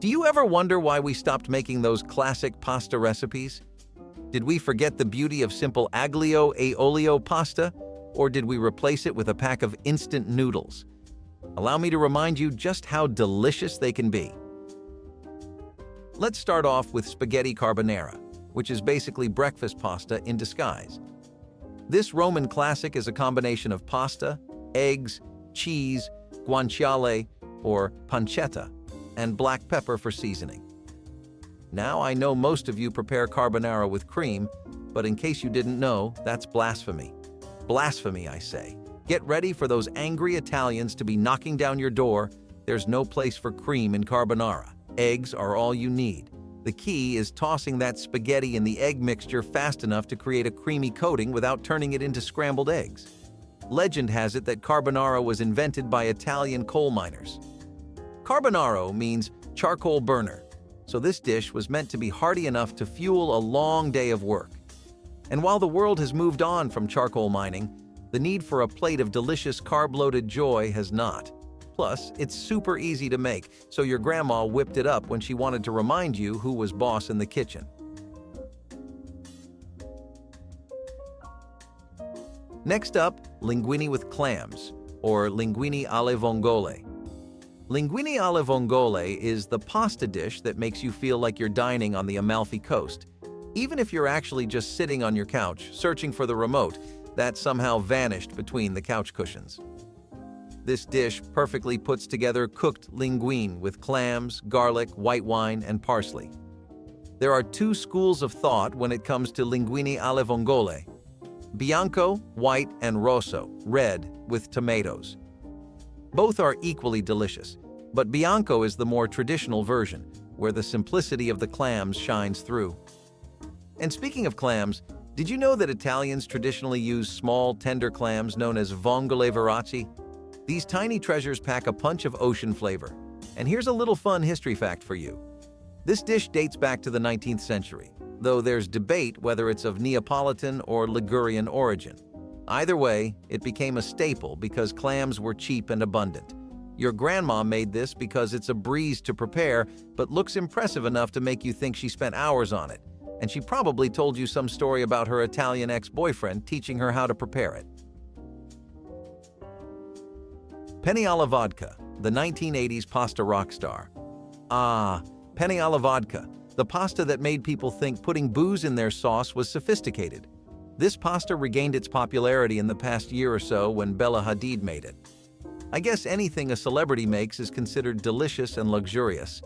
Do you ever wonder why we stopped making those classic pasta recipes? Did we forget the beauty of simple aglio e olio pasta, or did we replace it with a pack of instant noodles? Allow me to remind you just how delicious they can be. Let's start off with spaghetti carbonara, which is basically breakfast pasta in disguise. This Roman classic is a combination of pasta, eggs, cheese, guanciale, or pancetta, and black pepper for seasoning. Now, I know most of you prepare carbonara with cream, but in case you didn't know, that's blasphemy. Blasphemy, I say. Get ready for those angry Italians to be knocking down your door. There's no place for cream in carbonara. Eggs are all you need. The key is tossing that spaghetti in the egg mixture fast enough to create a creamy coating without turning it into scrambled eggs. Legend has it that carbonara was invented by Italian coal miners. Carbonaro means charcoal burner, so this dish was meant to be hearty enough to fuel a long day of work. And while the world has moved on from charcoal mining, the need for a plate of delicious carb-loaded joy has not. Plus, it's super easy to make, so your grandma whipped it up when she wanted to remind you who was boss in the kitchen. Next up, linguine with clams, or linguine alle vongole. Linguine alle vongole is the pasta dish that makes you feel like you're dining on the Amalfi Coast, even if you're actually just sitting on your couch, searching for the remote that somehow vanished between the couch cushions. This dish perfectly puts together cooked linguine with clams, garlic, white wine, and parsley. There are two schools of thought when it comes to linguine alle vongole: bianco, white, and rosso, red, with tomatoes. Both are equally delicious, but bianco is the more traditional version, where the simplicity of the clams shines through. And speaking of clams, did you know that Italians traditionally use small, tender clams known as vongole veraci? These tiny treasures pack a punch of ocean flavor. And here's a little fun history fact for you. This dish dates back to the 19th century, though there's debate whether it's of Neapolitan or Ligurian origin. Either way, it became a staple because clams were cheap and abundant. Your grandma made this because it's a breeze to prepare, but looks impressive enough to make you think she spent hours on it. And she probably told you some story about her Italian ex-boyfriend teaching her how to prepare it. Penne alla vodka, the 1980s pasta rock star. Ah, penne alla vodka, the pasta that made people think putting booze in their sauce was sophisticated. This pasta regained its popularity in the past year or so when Bella Hadid made it. I guess anything a celebrity makes is considered delicious and luxurious.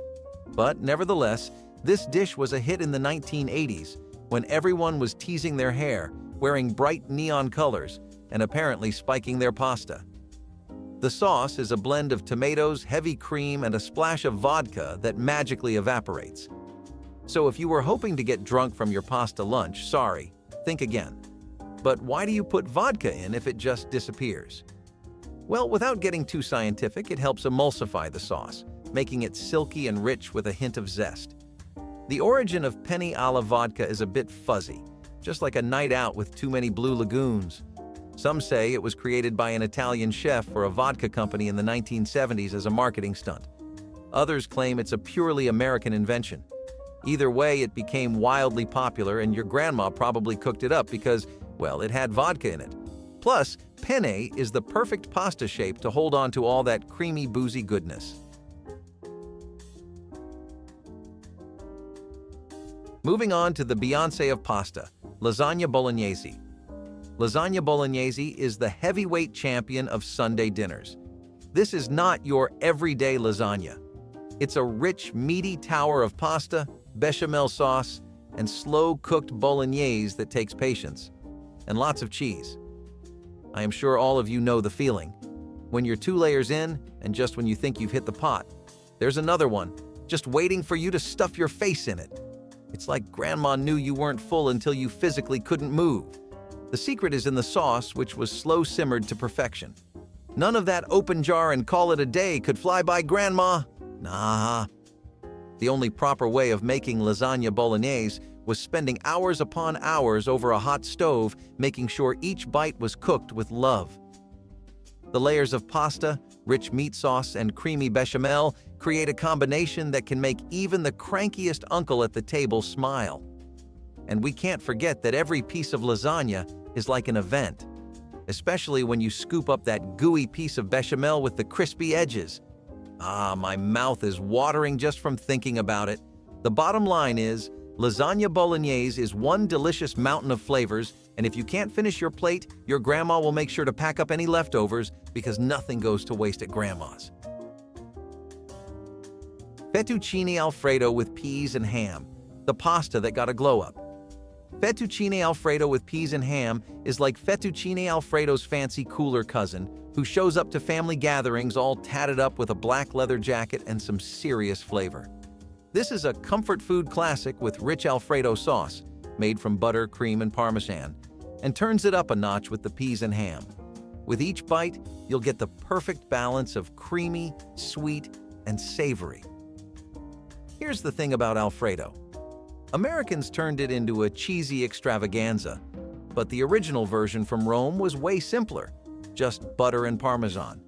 But nevertheless, this dish was a hit in the 1980s when everyone was teasing their hair, wearing bright neon colors, and apparently spiking their pasta. The sauce is a blend of tomatoes, heavy cream, and a splash of vodka that magically evaporates. So if you were hoping to get drunk from your pasta lunch, sorry, think again. But why do you put vodka in if it just disappears? Well, without getting too scientific, it helps emulsify the sauce, making it silky and rich with a hint of zest. The origin of penne alla vodka is a bit fuzzy, just like a night out with too many blue lagoons. Some say it was created by an Italian chef for a vodka company in the 1970s as a marketing stunt. Others claim it's a purely American invention. Either way, it became wildly popular, and your grandma probably cooked it up because, well, it had vodka in it. Plus, penne is the perfect pasta shape to hold on to all that creamy, boozy goodness. Moving on to the Beyoncé of pasta, lasagna bolognese. Lasagna bolognese is the heavyweight champion of Sunday dinners. This is not your everyday lasagna. It's a rich, meaty tower of pasta, bechamel sauce, and slow-cooked bolognese that takes patience, and lots of cheese. I am sure all of you know the feeling. When you're 2 layers in, and just when you think you've hit the pot, there's another one, just waiting for you to stuff your face in it. It's like grandma knew you weren't full until you physically couldn't move. The secret is in the sauce, which was slow-simmered to perfection. None of that open jar and call it a day could fly by grandma. Nah. The only proper way of making lasagna bolognese was spending hours upon hours over a hot stove, making sure each bite was cooked with love. The layers of pasta, Rich meat sauce and creamy bechamel create a combination that can make even the crankiest uncle at the table smile. And we can't forget that every piece of lasagna is like an event, especially when you scoop up that gooey piece of bechamel with the crispy edges. Ah, my mouth is watering just from thinking about it. The bottom line is, lasagna bolognese is one delicious mountain of flavors, and if you can't finish your plate, your grandma will make sure to pack up any leftovers because nothing goes to waste at grandma's. Fettuccine Alfredo with peas and ham, the pasta that got a glow-up. Fettuccine Alfredo with peas and ham is like Fettuccine Alfredo's fancy cooler cousin who shows up to family gatherings all tatted up with a black leather jacket and some serious flavor. This is a comfort food classic with rich Alfredo sauce, made from butter, cream, and Parmesan, and turns it up a notch with the peas and ham. With each bite, you'll get the perfect balance of creamy, sweet, and savory. Here's the thing about Alfredo. Americans turned it into a cheesy extravaganza, but the original version from Rome was way simpler, just butter and Parmesan.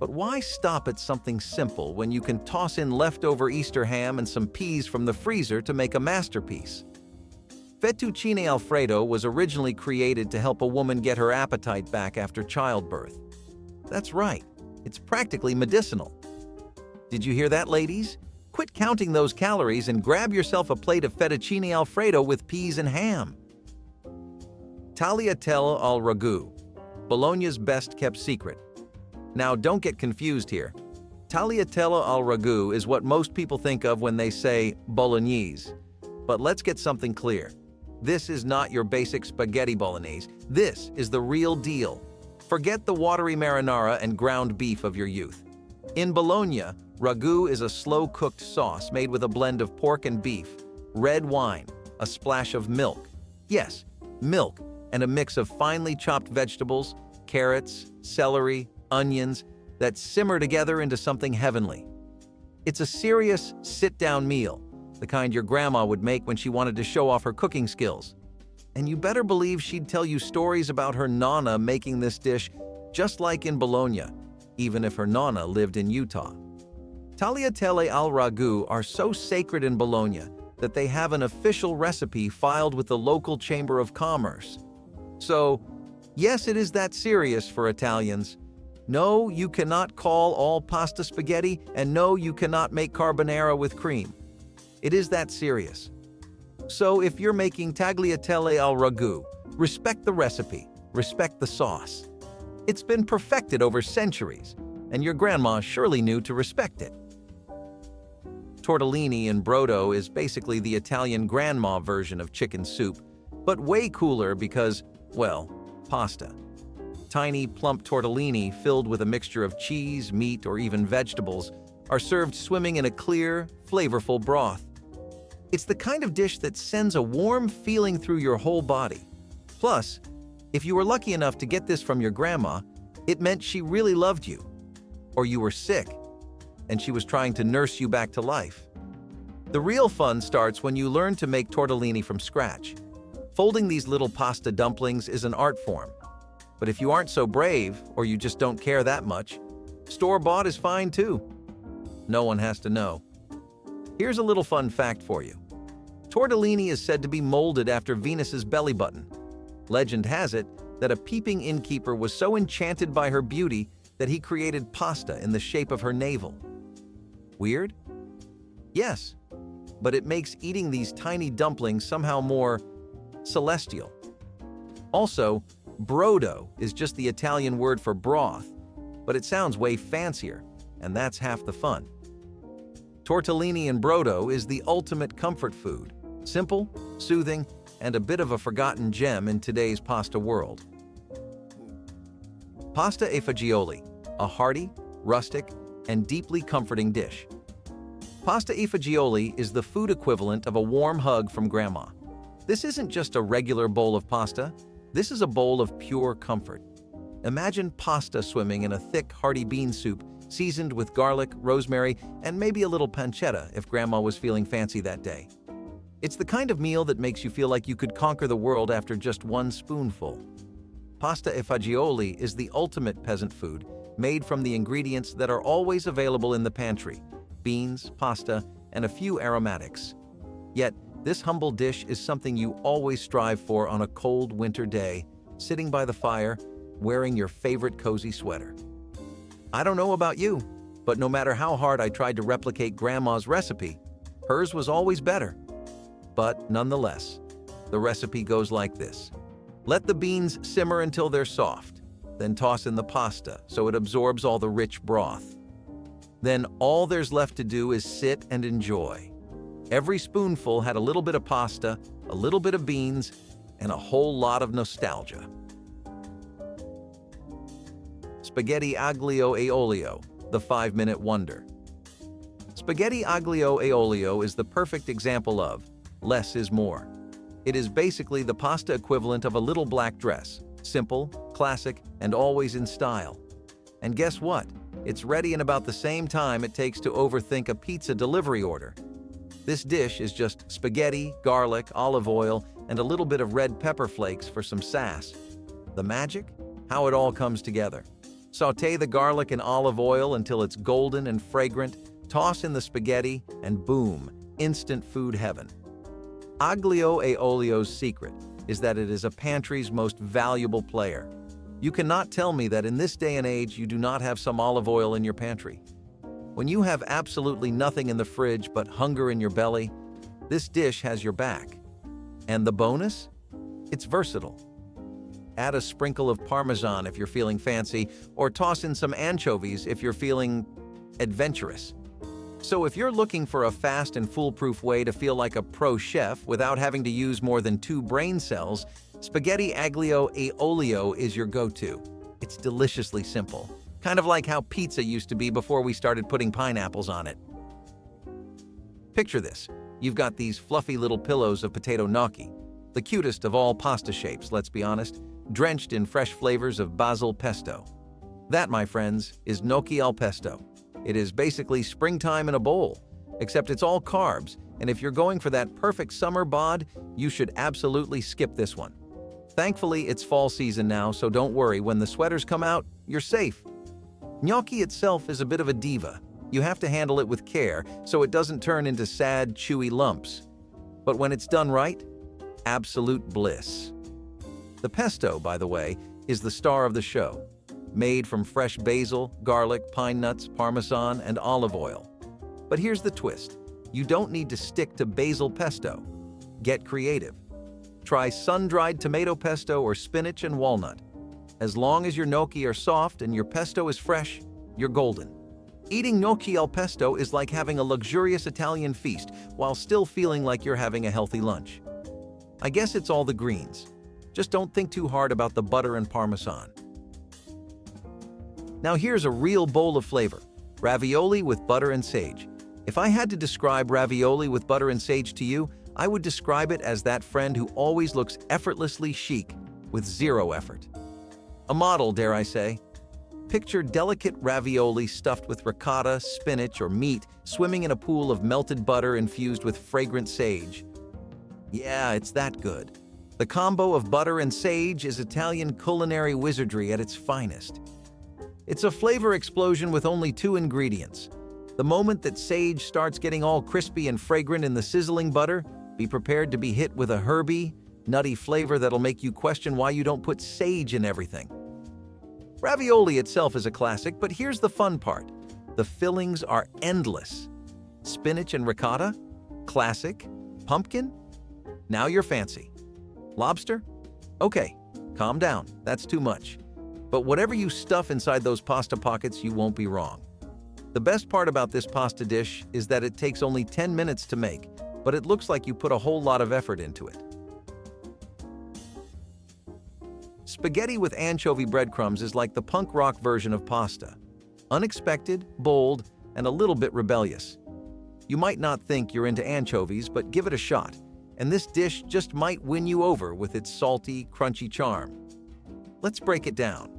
But why stop at something simple when you can toss in leftover Easter ham and some peas from the freezer to make a masterpiece? Fettuccine Alfredo was originally created to help a woman get her appetite back after childbirth. That's right, it's practically medicinal. Did you hear that, ladies? Quit counting those calories and grab yourself a plate of fettuccine Alfredo with peas and ham. Tagliatelle al ragu, Bologna's best-kept secret. Now, don't get confused here. Tagliatelle al ragu is what most people think of when they say bolognese. But let's get something clear. This is not your basic spaghetti bolognese. This is the real deal. Forget the watery marinara and ground beef of your youth. In Bologna, ragu is a slow-cooked sauce made with a blend of pork and beef, red wine, a splash of milk. Yes, milk, and a mix of finely chopped vegetables, carrots, celery, onions, that simmer together into something heavenly. It's a serious sit-down meal, the kind your grandma would make when she wanted to show off her cooking skills. And you better believe she'd tell you stories about her nonna making this dish just like in Bologna, even if her nonna lived in Utah. Tagliatelle al ragu are so sacred in Bologna that they have an official recipe filed with the local Chamber of Commerce. So, yes, it is that serious for Italians. No, you cannot call all pasta spaghetti, and no, you cannot make carbonara with cream. It is that serious. So if you're making tagliatelle al ragu, respect the recipe, respect the sauce. It's been perfected over centuries, and your grandma surely knew to respect it. Tortellini in brodo is basically the Italian grandma version of chicken soup, but way cooler because, well, pasta. Tiny, plump tortellini filled with a mixture of cheese, meat, or even vegetables are served swimming in a clear, flavorful broth. It's the kind of dish that sends a warm feeling through your whole body. Plus, if you were lucky enough to get this from your grandma, it meant she really loved you. Or you were sick, and she was trying to nurse you back to life. The real fun starts when you learn to make tortellini from scratch. Folding these little pasta dumplings is an art form. But if you aren't so brave, or you just don't care that much, store-bought is fine too. No one has to know. Here's a little fun fact for you. Tortellini is said to be molded after Venus's belly button. Legend has it that a peeping innkeeper was so enchanted by her beauty that he created pasta in the shape of her navel. Weird? Yes, but it makes eating these tiny dumplings somehow more celestial. Also, brodo is just the Italian word for broth, but it sounds way fancier, and that's half the fun. Tortellini and brodo is the ultimate comfort food. Simple, soothing, and a bit of a forgotten gem in today's pasta world. Pasta e fagioli, a hearty, rustic, and deeply comforting dish. Pasta e fagioli is the food equivalent of a warm hug from grandma. This isn't just a regular bowl of pasta. This is a bowl of pure comfort. Imagine pasta swimming in a thick, hearty bean soup, seasoned with garlic, rosemary, and maybe a little pancetta if grandma was feeling fancy that day. It's the kind of meal that makes you feel like you could conquer the world after just one spoonful. Pasta e fagioli is the ultimate peasant food made from the ingredients that are always available in the pantry: beans, pasta, and a few aromatics. Yet, this humble dish is something you always strive for on a cold winter day, sitting by the fire, wearing your favorite cozy sweater. I don't know about you, but no matter how hard I tried to replicate Grandma's recipe, hers was always better. But nonetheless, the recipe goes like this. Let the beans simmer until they're soft, then toss in the pasta so it absorbs all the rich broth. Then all there's left to do is sit and enjoy. Every spoonful had a little bit of pasta, a little bit of beans, and a whole lot of nostalgia. Spaghetti aglio e olio, the 5-minute wonder. Spaghetti aglio e olio is the perfect example of less is more. It is basically the pasta equivalent of a little black dress, simple, classic, and always in style. And guess what? It's ready in about the same time it takes to overthink a pizza delivery order. This dish is just spaghetti, garlic, olive oil, and a little bit of red pepper flakes for some sass. The magic? How it all comes together. Sauté the garlic in olive oil until it's golden and fragrant, toss in the spaghetti, and boom, instant food heaven. Aglio e olio's secret is that it is a pantry's most valuable player. You cannot tell me that in this day and age you do not have some olive oil in your pantry. When you have absolutely nothing in the fridge but hunger in your belly, this dish has your back. And the bonus? It's versatile. Add a sprinkle of Parmesan if you're feeling fancy, or toss in some anchovies if you're feeling adventurous. So if you're looking for a fast and foolproof way to feel like a pro chef without having to use more than 2 brain cells, spaghetti aglio e olio is your go-to. It's deliciously simple. Kind of like how pizza used to be before we started putting pineapples on it. Picture this. You've got these fluffy little pillows of potato gnocchi, the cutest of all pasta shapes, let's be honest, drenched in fresh flavors of basil pesto. That, my friends, is gnocchi al pesto. It is basically springtime in a bowl, except it's all carbs, and if you're going for that perfect summer bod, you should absolutely skip this one. Thankfully, it's fall season now, so don't worry, when the sweaters come out, you're safe. Gnocchi itself is a bit of a diva. You have to handle it with care so it doesn't turn into sad, chewy lumps. But when it's done right, absolute bliss. The pesto, by the way, is the star of the show, made from fresh basil, garlic, pine nuts, Parmesan, and olive oil. But here's the twist. You don't need to stick to basil pesto. Get creative. Try sun-dried tomato pesto or spinach and walnut. As long as your gnocchi are soft and your pesto is fresh, you're golden. Eating gnocchi al pesto is like having a luxurious Italian feast while still feeling like you're having a healthy lunch. I guess it's all the greens. Just don't think too hard about the butter and Parmesan. Now here's a real bowl of flavor, ravioli with butter and sage. If I had to describe ravioli with butter and sage to you, I would describe it as that friend who always looks effortlessly chic with zero effort. A model, dare I say. Picture delicate ravioli stuffed with ricotta, spinach, or meat swimming in a pool of melted butter infused with fragrant sage. Yeah, it's that good. The combo of butter and sage is Italian culinary wizardry at its finest. It's a flavor explosion with only 2 ingredients. The moment that sage starts getting all crispy and fragrant in the sizzling butter, be prepared to be hit with a herby, nutty flavor that'll make you question why you don't put sage in everything. Ravioli itself is a classic, but here's the fun part. The fillings are endless. Spinach and ricotta? Classic. Pumpkin? Now you're fancy. Lobster? Okay, calm down, that's too much. But whatever you stuff inside those pasta pockets, you won't be wrong. The best part about this pasta dish is that it takes only 10 minutes to make, but it looks like you put a whole lot of effort into it. Spaghetti with anchovy breadcrumbs is like the punk rock version of pasta. Unexpected, bold, and a little bit rebellious. You might not think you're into anchovies, but give it a shot, and this dish just might win you over with its salty, crunchy charm. Let's break it down.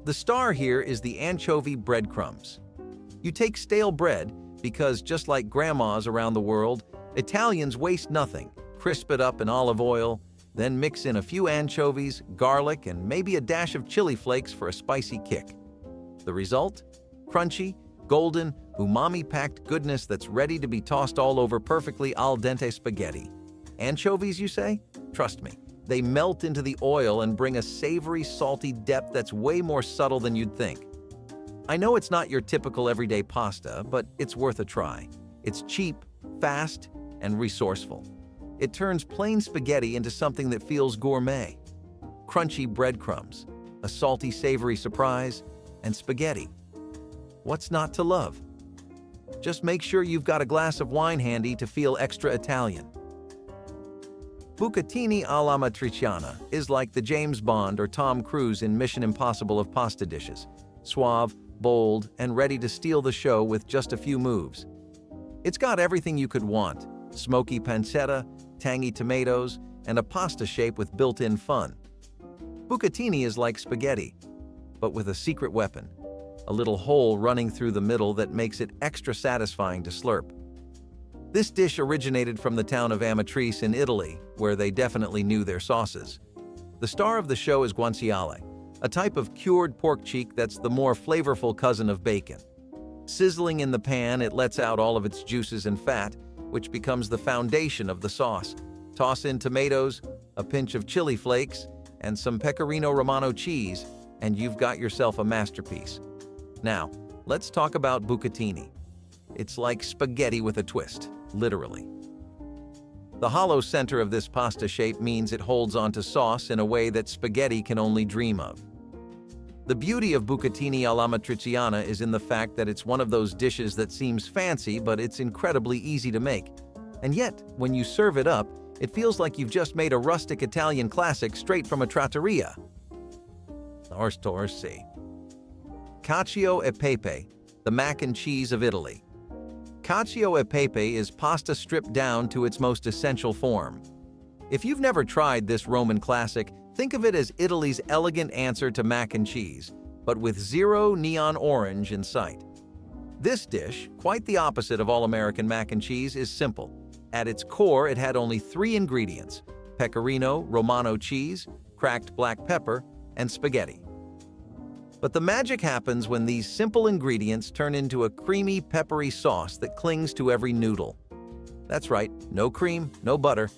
The star here is the anchovy breadcrumbs. You take stale bread because, just like grandmas around the world, Italians waste nothing, crisp it up in olive oil, then mix in a few anchovies, garlic, and maybe a dash of chili flakes for a spicy kick. The result? Crunchy, golden, umami-packed goodness that's ready to be tossed all over perfectly al dente spaghetti. Anchovies, you say? Trust me, they melt into the oil and bring a savory, salty depth that's way more subtle than you'd think. I know it's not your typical everyday pasta, but it's worth a try. It's cheap, fast, and resourceful. It turns plain spaghetti into something that feels gourmet. Crunchy breadcrumbs, a salty, savory surprise, and spaghetti. What's not to love? Just make sure you've got a glass of wine handy to feel extra Italian. Bucatini alla matriciana is like the James Bond or Tom Cruise in Mission Impossible of pasta dishes. Suave, bold, and ready to steal the show with just a few moves. It's got everything you could want: smoky pancetta, tangy tomatoes, and a pasta shape with built-in fun. Bucatini is like spaghetti, but with a secret weapon, a little hole running through the middle that makes it extra satisfying to slurp. This dish originated from the town of Amatrice in Italy, where they definitely knew their sauces. The star of the show is guanciale, a type of cured pork cheek that's the more flavorful cousin of bacon. Sizzling in the pan, it lets out all of its juices and fat, which becomes the foundation of the sauce. Toss in tomatoes, a pinch of chili flakes, and some pecorino romano cheese, and you've got yourself a masterpiece. Now, let's talk about bucatini. It's like spaghetti with a twist, literally. The hollow center of this pasta shape means it holds onto sauce in a way that spaghetti can only dream of. The beauty of bucatini alla matriciana is in the fact that it's one of those dishes that seems fancy, but it's incredibly easy to make. And yet, when you serve it up, it feels like you've just made a rustic Italian classic straight from a trattoria. Orsi. Cacio e pepe, the mac and cheese of Italy. Cacio e pepe is pasta stripped down to its most essential form. If you've never tried this Roman classic, think of it as Italy's elegant answer to mac and cheese, but with zero neon orange in sight. This dish, quite the opposite of all American mac and cheese, is simple. At its core, it had only 3 ingredients: pecorino romano cheese, cracked black pepper, and spaghetti. But the magic happens when these simple ingredients turn into a creamy, peppery sauce that clings to every noodle. That's right, no cream, no butter,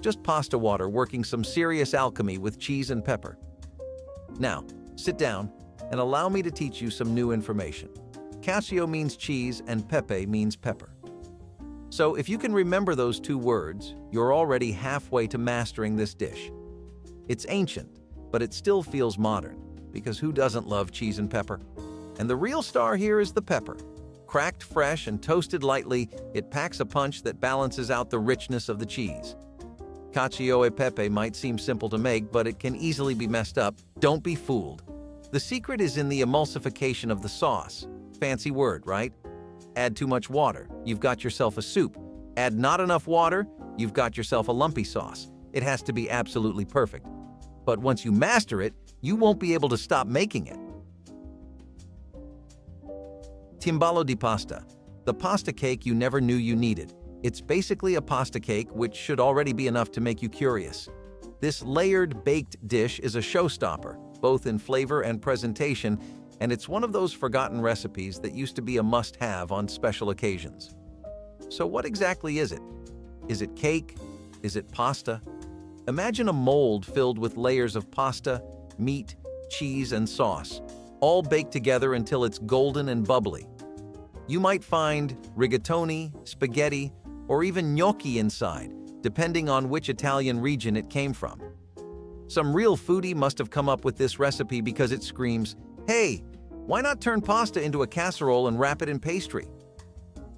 just pasta water working some serious alchemy with cheese and pepper. Now, sit down and allow me to teach you some new information. Cacio means cheese and pepe means pepper. So if you can remember those 2 words, you're already halfway to mastering this dish. It's ancient, but it still feels modern, because who doesn't love cheese and pepper? And the real star here is the pepper. Cracked fresh and toasted lightly, it packs a punch that balances out the richness of the cheese. Cacio e pepe might seem simple to make, but it can easily be messed up. Don't be fooled. The secret is in the emulsification of the sauce. Fancy word, right? Add too much water, you've got yourself a soup. Add not enough water, you've got yourself a lumpy sauce. It has to be absolutely perfect. But once you master it, you won't be able to stop making it. Timballo di pasta, the pasta cake you never knew you needed. It's basically a pasta cake, which should already be enough to make you curious. This layered baked dish is a showstopper, both in flavor and presentation, and it's one of those forgotten recipes that used to be a must-have on special occasions. So what exactly is it? Is it cake? Is it pasta? Imagine a mold filled with layers of pasta, meat, cheese, and sauce, all baked together until it's golden and bubbly. You might find rigatoni, spaghetti, or even gnocchi inside, depending on which Italian region it came from. Some real foodie must have come up with this recipe because it screams, "Hey, why not turn pasta into a casserole and wrap it in pastry?"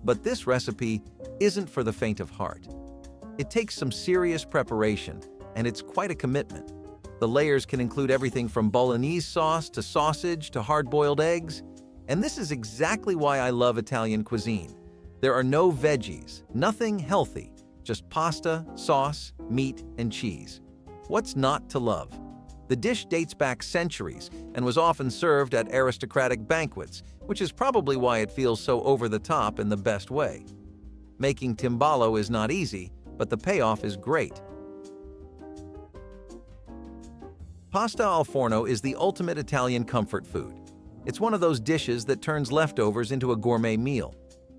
But this recipe isn't for the faint of heart. It takes some serious preparation, and it's quite a commitment. The layers can include everything from bolognese sauce to sausage to hard-boiled eggs. And this is exactly why I love Italian cuisine. There are no veggies, nothing healthy, just pasta, sauce, meat, and cheese. What's not to love? The dish dates back centuries and was often served at aristocratic banquets, which is probably why it feels so over the top in the best way. Making timballo is not easy, but the payoff is great. Pasta al forno is the ultimate Italian comfort food. It's one of those dishes that turns leftovers into a gourmet meal.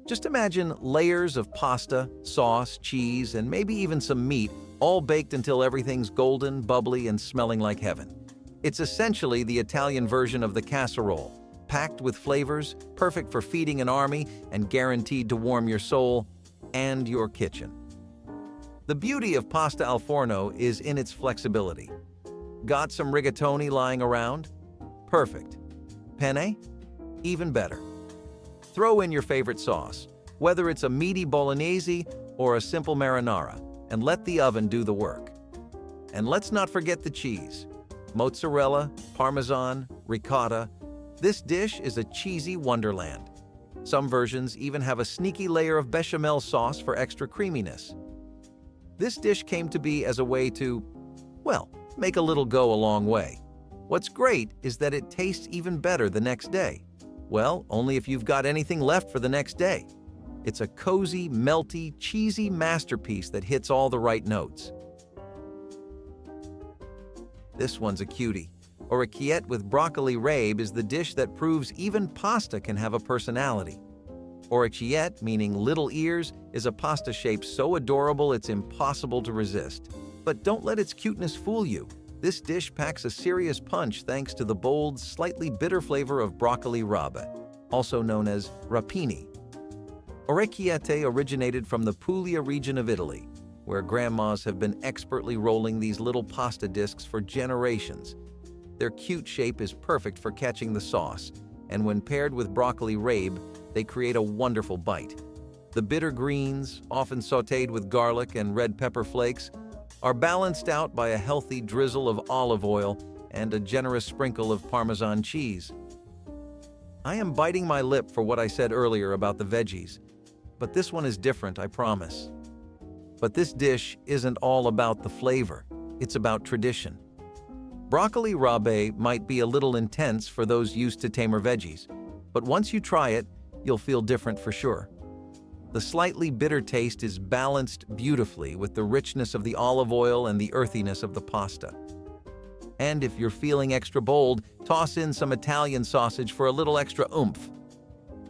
Just imagine layers of pasta, sauce, cheese, and maybe even some meat, all baked until everything's golden, bubbly, and smelling like heaven. It's essentially the Italian version of the casserole, packed with flavors, perfect for feeding an army, and guaranteed to warm your soul and your kitchen. The beauty of pasta al forno is in its flexibility. Got some rigatoni lying around? Perfect. Penne? Even better. Throw in your favorite sauce, whether it's a meaty bolognese or a simple marinara, and let the oven do the work. And let's not forget the cheese. Mozzarella, Parmesan, ricotta. This dish is a cheesy wonderland. Some versions even have a sneaky layer of bechamel sauce for extra creaminess. This dish came to be as a way to, well, make a little go a long way. What's great is that it tastes even better the next day. Well, only if you've got anything left for the next day. It's a cozy, melty, cheesy masterpiece that hits all the right notes. This one's a cutie. Orecchiette with broccoli rabe is the dish that proves even pasta can have a personality. Orecchiette, meaning little ears, is a pasta shape so adorable it's impossible to resist. But don't let its cuteness fool you. This dish packs a serious punch thanks to the bold, slightly bitter flavor of broccoli rabe, also known as rapini. Orecchiette originated from the Puglia region of Italy, where grandmas have been expertly rolling these little pasta discs for generations. Their cute shape is perfect for catching the sauce, and when paired with broccoli rabe, they create a wonderful bite. The bitter greens, often sautéed with garlic and red pepper flakes, are balanced out by a healthy drizzle of olive oil and a generous sprinkle of Parmesan cheese. I am biting my lip for what I said earlier about the veggies, but this one is different, I promise. But this dish isn't all about the flavor, it's about tradition. Broccoli rabe might be a little intense for those used to tamer veggies, but once you try it, you'll feel different for sure. The slightly bitter taste is balanced beautifully with the richness of the olive oil and the earthiness of the pasta. And if you're feeling extra bold, toss in some Italian sausage for a little extra oomph.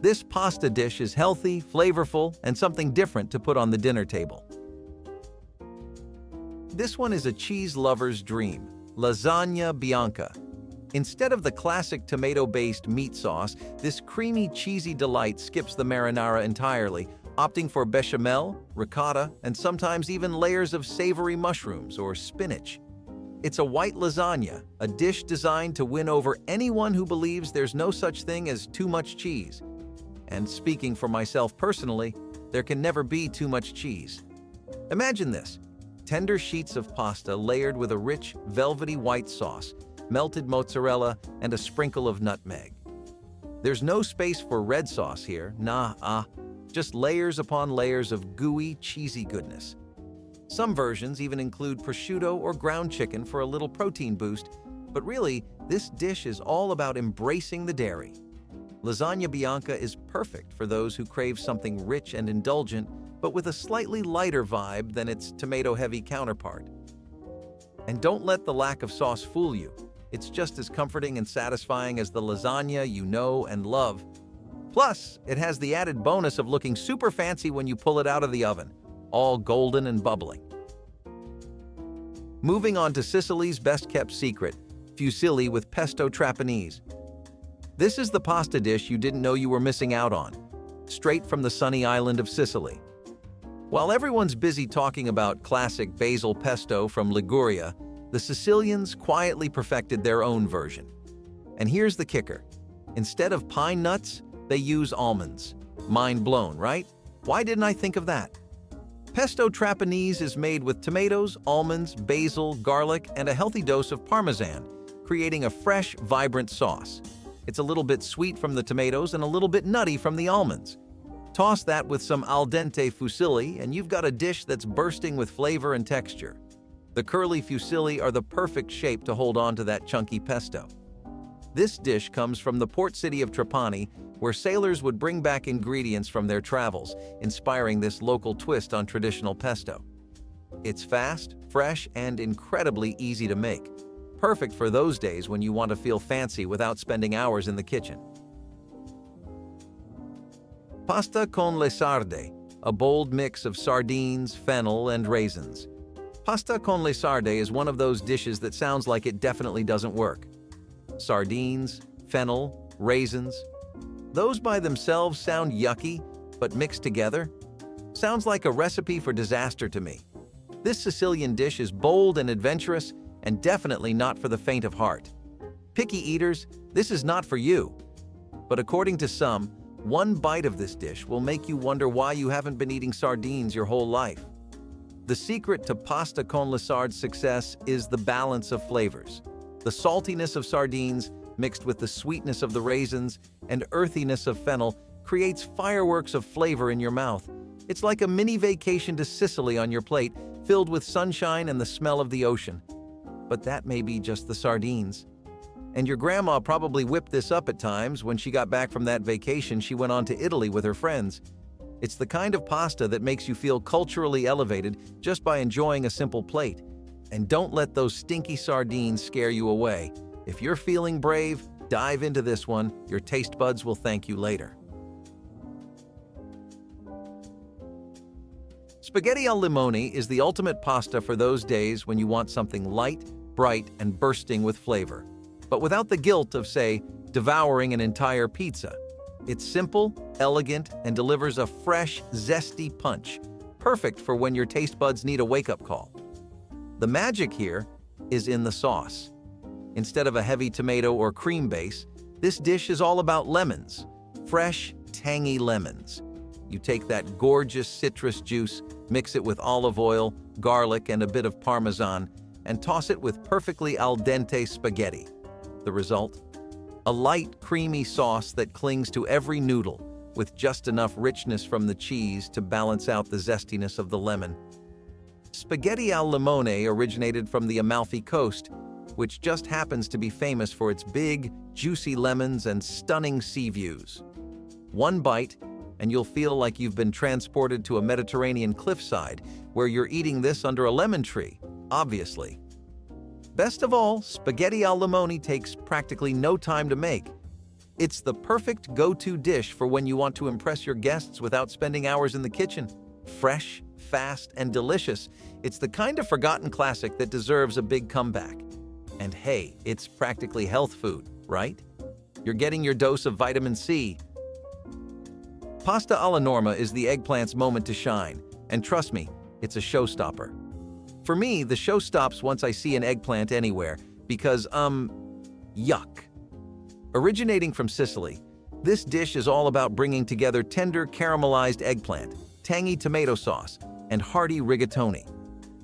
This pasta dish is healthy, flavorful, and something different to put on the dinner table. This one is a cheese lover's dream, lasagna bianca. Instead of the classic tomato-based meat sauce, this creamy, cheesy delight skips the marinara entirely, opting for bechamel, ricotta, and sometimes even layers of savory mushrooms or spinach. It's a white lasagna, a dish designed to win over anyone who believes there's no such thing as too much cheese. And speaking for myself personally, there can never be too much cheese. Imagine this: tender sheets of pasta layered with a rich, velvety white sauce, melted mozzarella, and a sprinkle of nutmeg. There's no space for red sauce here, just layers upon layers of gooey, cheesy goodness. Some versions even include prosciutto or ground chicken for a little protein boost, but really, this dish is all about embracing the dairy. Lasagna bianca is perfect for those who crave something rich and indulgent, but with a slightly lighter vibe than its tomato-heavy counterpart. And don't let the lack of sauce fool you. It's just as comforting and satisfying as the lasagna you know and love. Plus, it has the added bonus of looking super fancy when you pull it out of the oven, all golden and bubbling. Moving on to Sicily's best-kept secret, fusilli with pesto trapanese. This is the pasta dish you didn't know you were missing out on, straight from the sunny island of Sicily. While everyone's busy talking about classic basil pesto from Liguria, the Sicilians quietly perfected their own version. And here's the kicker: instead of pine nuts, they use almonds. Mind blown, right? Why didn't I think of that? Pesto trapanese is made with tomatoes, almonds, basil, garlic, and a healthy dose of Parmesan, creating a fresh, vibrant sauce. It's a little bit sweet from the tomatoes and a little bit nutty from the almonds. Toss that with some al dente fusilli, and you've got a dish that's bursting with flavor and texture. The curly fusilli are the perfect shape to hold on to that chunky pesto. This dish comes from the port city of Trapani, where sailors would bring back ingredients from their travels, inspiring this local twist on traditional pesto. It's fast, fresh, and incredibly easy to make, Perfect for those days when you want to feel fancy without spending hours in the kitchen. Pasta con le sarde, a bold mix of sardines, fennel, and raisins. Pasta con le sarde is one of those dishes that sounds like it definitely doesn't work. Sardines, fennel, raisins. Those by themselves sound yucky, but mixed together? Sounds like a recipe for disaster to me. This Sicilian dish is bold and adventurous, and definitely not for the faint of heart. Picky eaters, this is not for you. But according to some, one bite of this dish will make you wonder why you haven't been eating sardines your whole life. The secret to pasta con le sarde's success is the balance of flavors. The saltiness of sardines, mixed with the sweetness of the raisins and earthiness of fennel, creates fireworks of flavor in your mouth. It's like a mini vacation to Sicily on your plate, filled with sunshine and the smell of the ocean. But that may be just the sardines. And your grandma probably whipped this up at times when she got back from that vacation she went on to Italy with her friends. It's the kind of pasta that makes you feel culturally elevated just by enjoying a simple plate. And don't let those stinky sardines scare you away. If you're feeling brave, dive into this one. Your taste buds will thank you later. Spaghetti al limone is the ultimate pasta for those days when you want something light, bright, and bursting with flavor, but without the guilt of, say, devouring an entire pizza. It's simple, elegant, and delivers a fresh, zesty punch, perfect for when your taste buds need a wake-up call. The magic here is in the sauce. Instead of a heavy tomato or cream base, this dish is all about lemons, fresh, tangy lemons. You take that gorgeous citrus juice, mix it with olive oil, garlic, and a bit of Parmesan, and toss it with perfectly al dente spaghetti. The result? A light, creamy sauce that clings to every noodle, with just enough richness from the cheese to balance out the zestiness of the lemon. Spaghetti al limone originated from the Amalfi Coast, which just happens to be famous for its big, juicy lemons and stunning sea views. One bite, and you'll feel like you've been transported to a Mediterranean cliffside where you're eating this under a lemon tree, obviously. Best of all, spaghetti al limone takes practically no time to make. It's the perfect go-to dish for when you want to impress your guests without spending hours in the kitchen. Fresh, fast, and delicious, it's the kind of forgotten classic that deserves a big comeback. And hey, it's practically health food, right? You're getting your dose of vitamin C. Pasta alla norma is the eggplant's moment to shine, and trust me, it's a showstopper. For me, the show stops once I see an eggplant anywhere, because, yuck. Originating from Sicily, this dish is all about bringing together tender caramelized eggplant, tangy tomato sauce, and hearty rigatoni.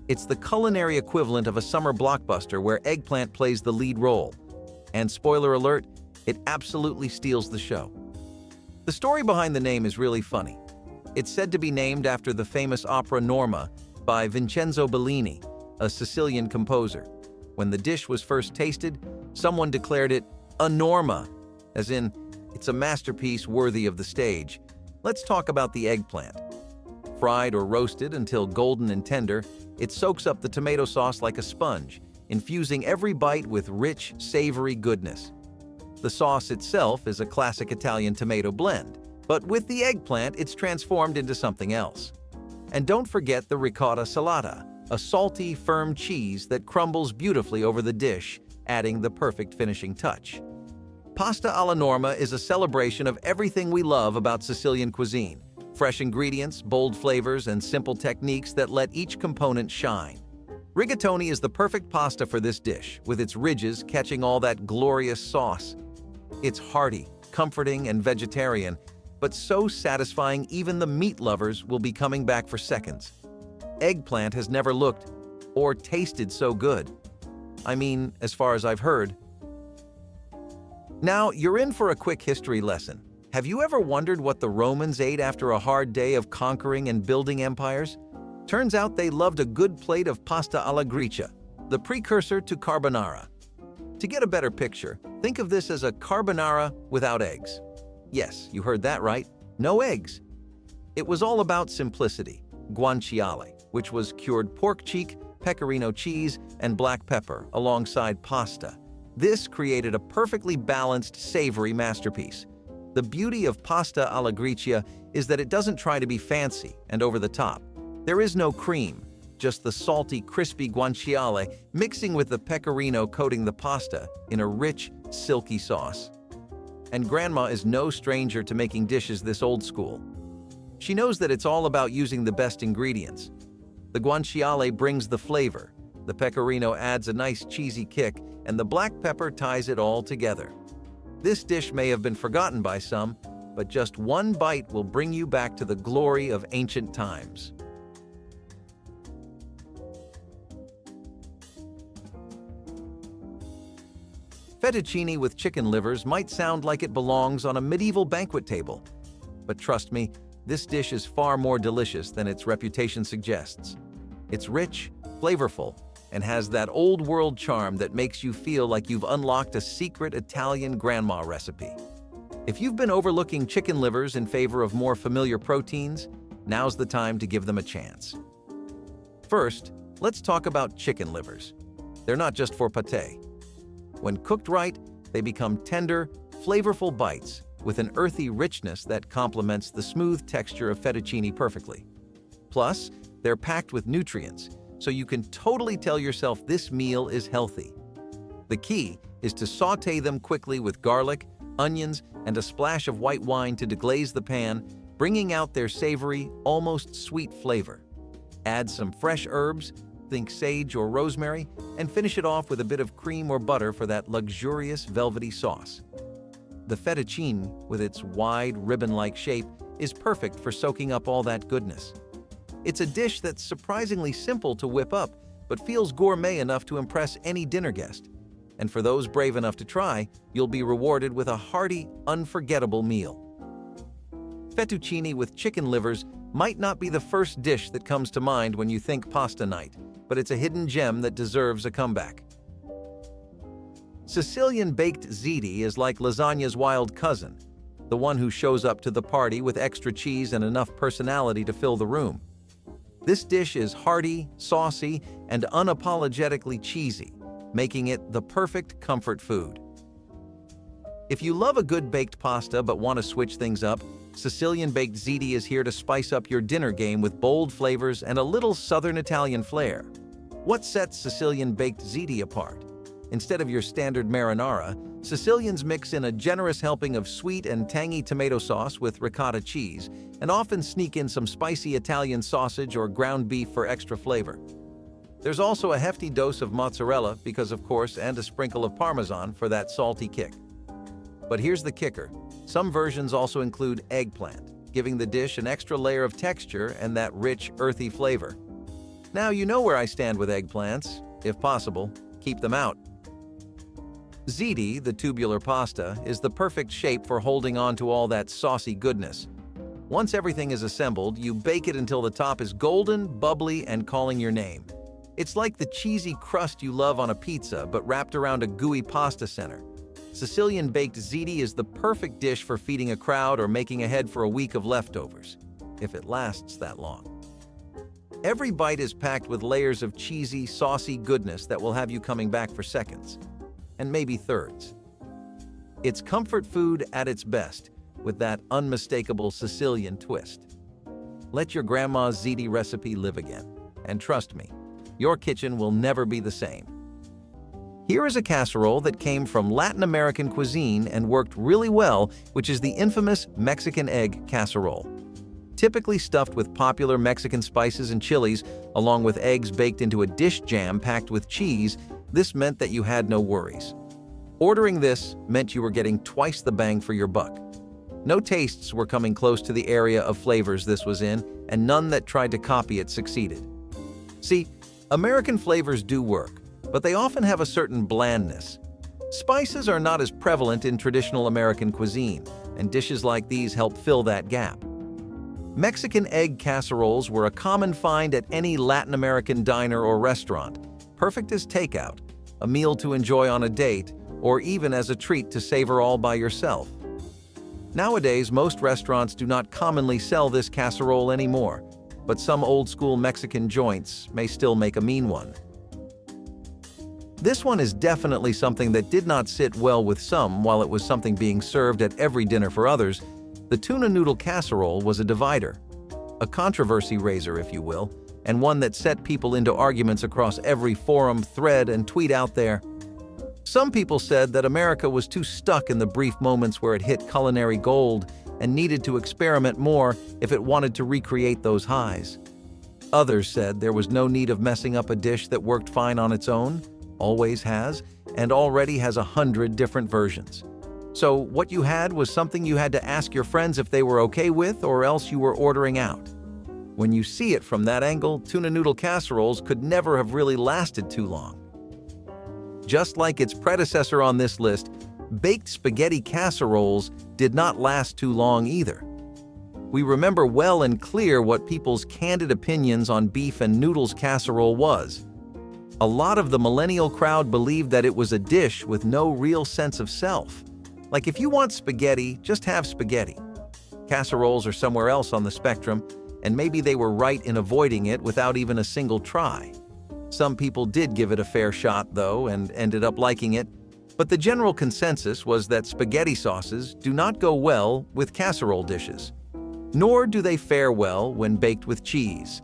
It's the culinary equivalent of a summer blockbuster where eggplant plays the lead role. And spoiler alert, it absolutely steals the show. The story behind the name is really funny. It's said to be named after the famous opera Norma by Vincenzo Bellini, a Sicilian composer. When the dish was first tasted, someone declared it a Norma, as in, it's a masterpiece worthy of the stage. Let's talk about the eggplant. Fried or roasted until golden and tender, it soaks up the tomato sauce like a sponge, infusing every bite with rich, savory goodness. The sauce itself is a classic Italian tomato blend, but with the eggplant, it's transformed into something else. And don't forget the ricotta salata, a salty, firm cheese that crumbles beautifully over the dish, adding the perfect finishing touch. Pasta alla norma is a celebration of everything we love about Sicilian cuisine. Fresh ingredients, bold flavors, and simple techniques that let each component shine. Rigatoni is the perfect pasta for this dish, with its ridges catching all that glorious sauce. It's hearty, comforting, and vegetarian, but so satisfying even the meat lovers will be coming back for seconds. Eggplant has never looked or tasted so good. I mean, as far as I've heard. Now, you're in for a quick history lesson. Have you ever wondered what the Romans ate after a hard day of conquering and building empires? Turns out they loved a good plate of pasta alla gricia, the precursor to carbonara. To get a better picture, think of this as a carbonara without eggs. Yes, you heard that right, no eggs. It was all about simplicity, guanciale, which was cured pork cheek, pecorino cheese, and black pepper alongside pasta. This created a perfectly balanced, savory masterpiece. The beauty of pasta alla gricia is that it doesn't try to be fancy and over the top. There is no cream, just the salty, crispy guanciale mixing with the pecorino coating the pasta in a rich, silky sauce. And Grandma is no stranger to making dishes this old school. She knows that it's all about using the best ingredients. The guanciale brings the flavor, the pecorino adds a nice cheesy kick, and the black pepper ties it all together. This dish may have been forgotten by some, but just one bite will bring you back to the glory of ancient times. Fettuccine with chicken livers might sound like it belongs on a medieval banquet table. But trust me, this dish is far more delicious than its reputation suggests. It's rich, flavorful, and has that old-world charm that makes you feel like you've unlocked a secret Italian grandma recipe. If you've been overlooking chicken livers in favor of more familiar proteins, now's the time to give them a chance. First, let's talk about chicken livers. They're not just for pâté. When cooked right, they become tender, flavorful bites with an earthy richness that complements the smooth texture of fettuccine perfectly. Plus, they're packed with nutrients, so you can totally tell yourself this meal is healthy. The key is to sauté them quickly with garlic, onions, and a splash of white wine to deglaze the pan, bringing out their savory, almost sweet flavor. Add some fresh herbs, think sage or rosemary, and finish it off with a bit of cream or butter for that luxurious velvety sauce. The fettuccine, with its wide, ribbon-like shape, is perfect for soaking up all that goodness. It's a dish that's surprisingly simple to whip up, but feels gourmet enough to impress any dinner guest. And for those brave enough to try, you'll be rewarded with a hearty, unforgettable meal. Fettuccine with chicken livers might not be the first dish that comes to mind when you think pasta night, but it's a hidden gem that deserves a comeback. Sicilian baked ziti is like lasagna's wild cousin, the one who shows up to the party with extra cheese and enough personality to fill the room. This dish is hearty, saucy, and unapologetically cheesy, making it the perfect comfort food. If you love a good baked pasta but want to switch things up, Sicilian baked ziti is here to spice up your dinner game with bold flavors and a little Southern Italian flair. What sets Sicilian baked ziti apart? Instead of your standard marinara, Sicilians mix in a generous helping of sweet and tangy tomato sauce with ricotta cheese, and often sneak in some spicy Italian sausage or ground beef for extra flavor. There's also a hefty dose of mozzarella, because of course, and a sprinkle of Parmesan for that salty kick. But here's the kicker. Some versions also include eggplant, giving the dish an extra layer of texture and that rich, earthy flavor. Now you know where I stand with eggplants. If possible, keep them out. Ziti, the tubular pasta, is the perfect shape for holding on to all that saucy goodness. Once everything is assembled, you bake it until the top is golden, bubbly, and calling your name. It's like the cheesy crust you love on a pizza, but wrapped around a gooey pasta center. Sicilian baked ziti is the perfect dish for feeding a crowd or making ahead for a week of leftovers, if it lasts that long. Every bite is packed with layers of cheesy, saucy goodness that will have you coming back for seconds, and maybe thirds. It's comfort food at its best, with that unmistakable Sicilian twist. Let your grandma's ziti recipe live again, and trust me, your kitchen will never be the same. Here is a casserole that came from Latin American cuisine and worked really well, which is the infamous Mexican egg casserole. Typically stuffed with popular Mexican spices and chilies, along with eggs baked into a dish jam packed with cheese, this meant that you had no worries. Ordering this meant you were getting twice the bang for your buck. No tastes were coming close to the area of flavors this was in, and none that tried to copy it succeeded. See, American flavors do work, but they often have a certain blandness. Spices are not as prevalent in traditional American cuisine, and dishes like these help fill that gap. Mexican egg casseroles were a common find at any Latin American diner or restaurant, perfect as takeout, a meal to enjoy on a date, or even as a treat to savor all by yourself. Nowadays, most restaurants do not commonly sell this casserole anymore, but some old-school Mexican joints may still make a mean one. This one is definitely something that did not sit well with some, while it was something being served at every dinner for others. The tuna noodle casserole was a divider, a controversy raiser, if you will, and one that set people into arguments across every forum, thread, and tweet out there. Some people said that America was too stuck in the brief moments where it hit culinary gold and needed to experiment more if it wanted to recreate those highs. Others said there was no need of messing up a dish that worked fine on its own, always has, and already has 100 different versions. So what you had was something you had to ask your friends if they were okay with, or else you were ordering out. When you see it from that angle, tuna noodle casseroles could never have really lasted too long. Just like its predecessor on this list, baked spaghetti casseroles did not last too long either. We remember well and clear what people's candid opinions on beef and noodles casserole was. A lot of the millennial crowd believed that it was a dish with no real sense of self. Like, if you want spaghetti, just have spaghetti. Casseroles are somewhere else on the spectrum, and maybe they were right in avoiding it without even a single try. Some people did give it a fair shot, though, and ended up liking it, but the general consensus was that spaghetti sauces do not go well with casserole dishes. Nor do they fare well when baked with cheese.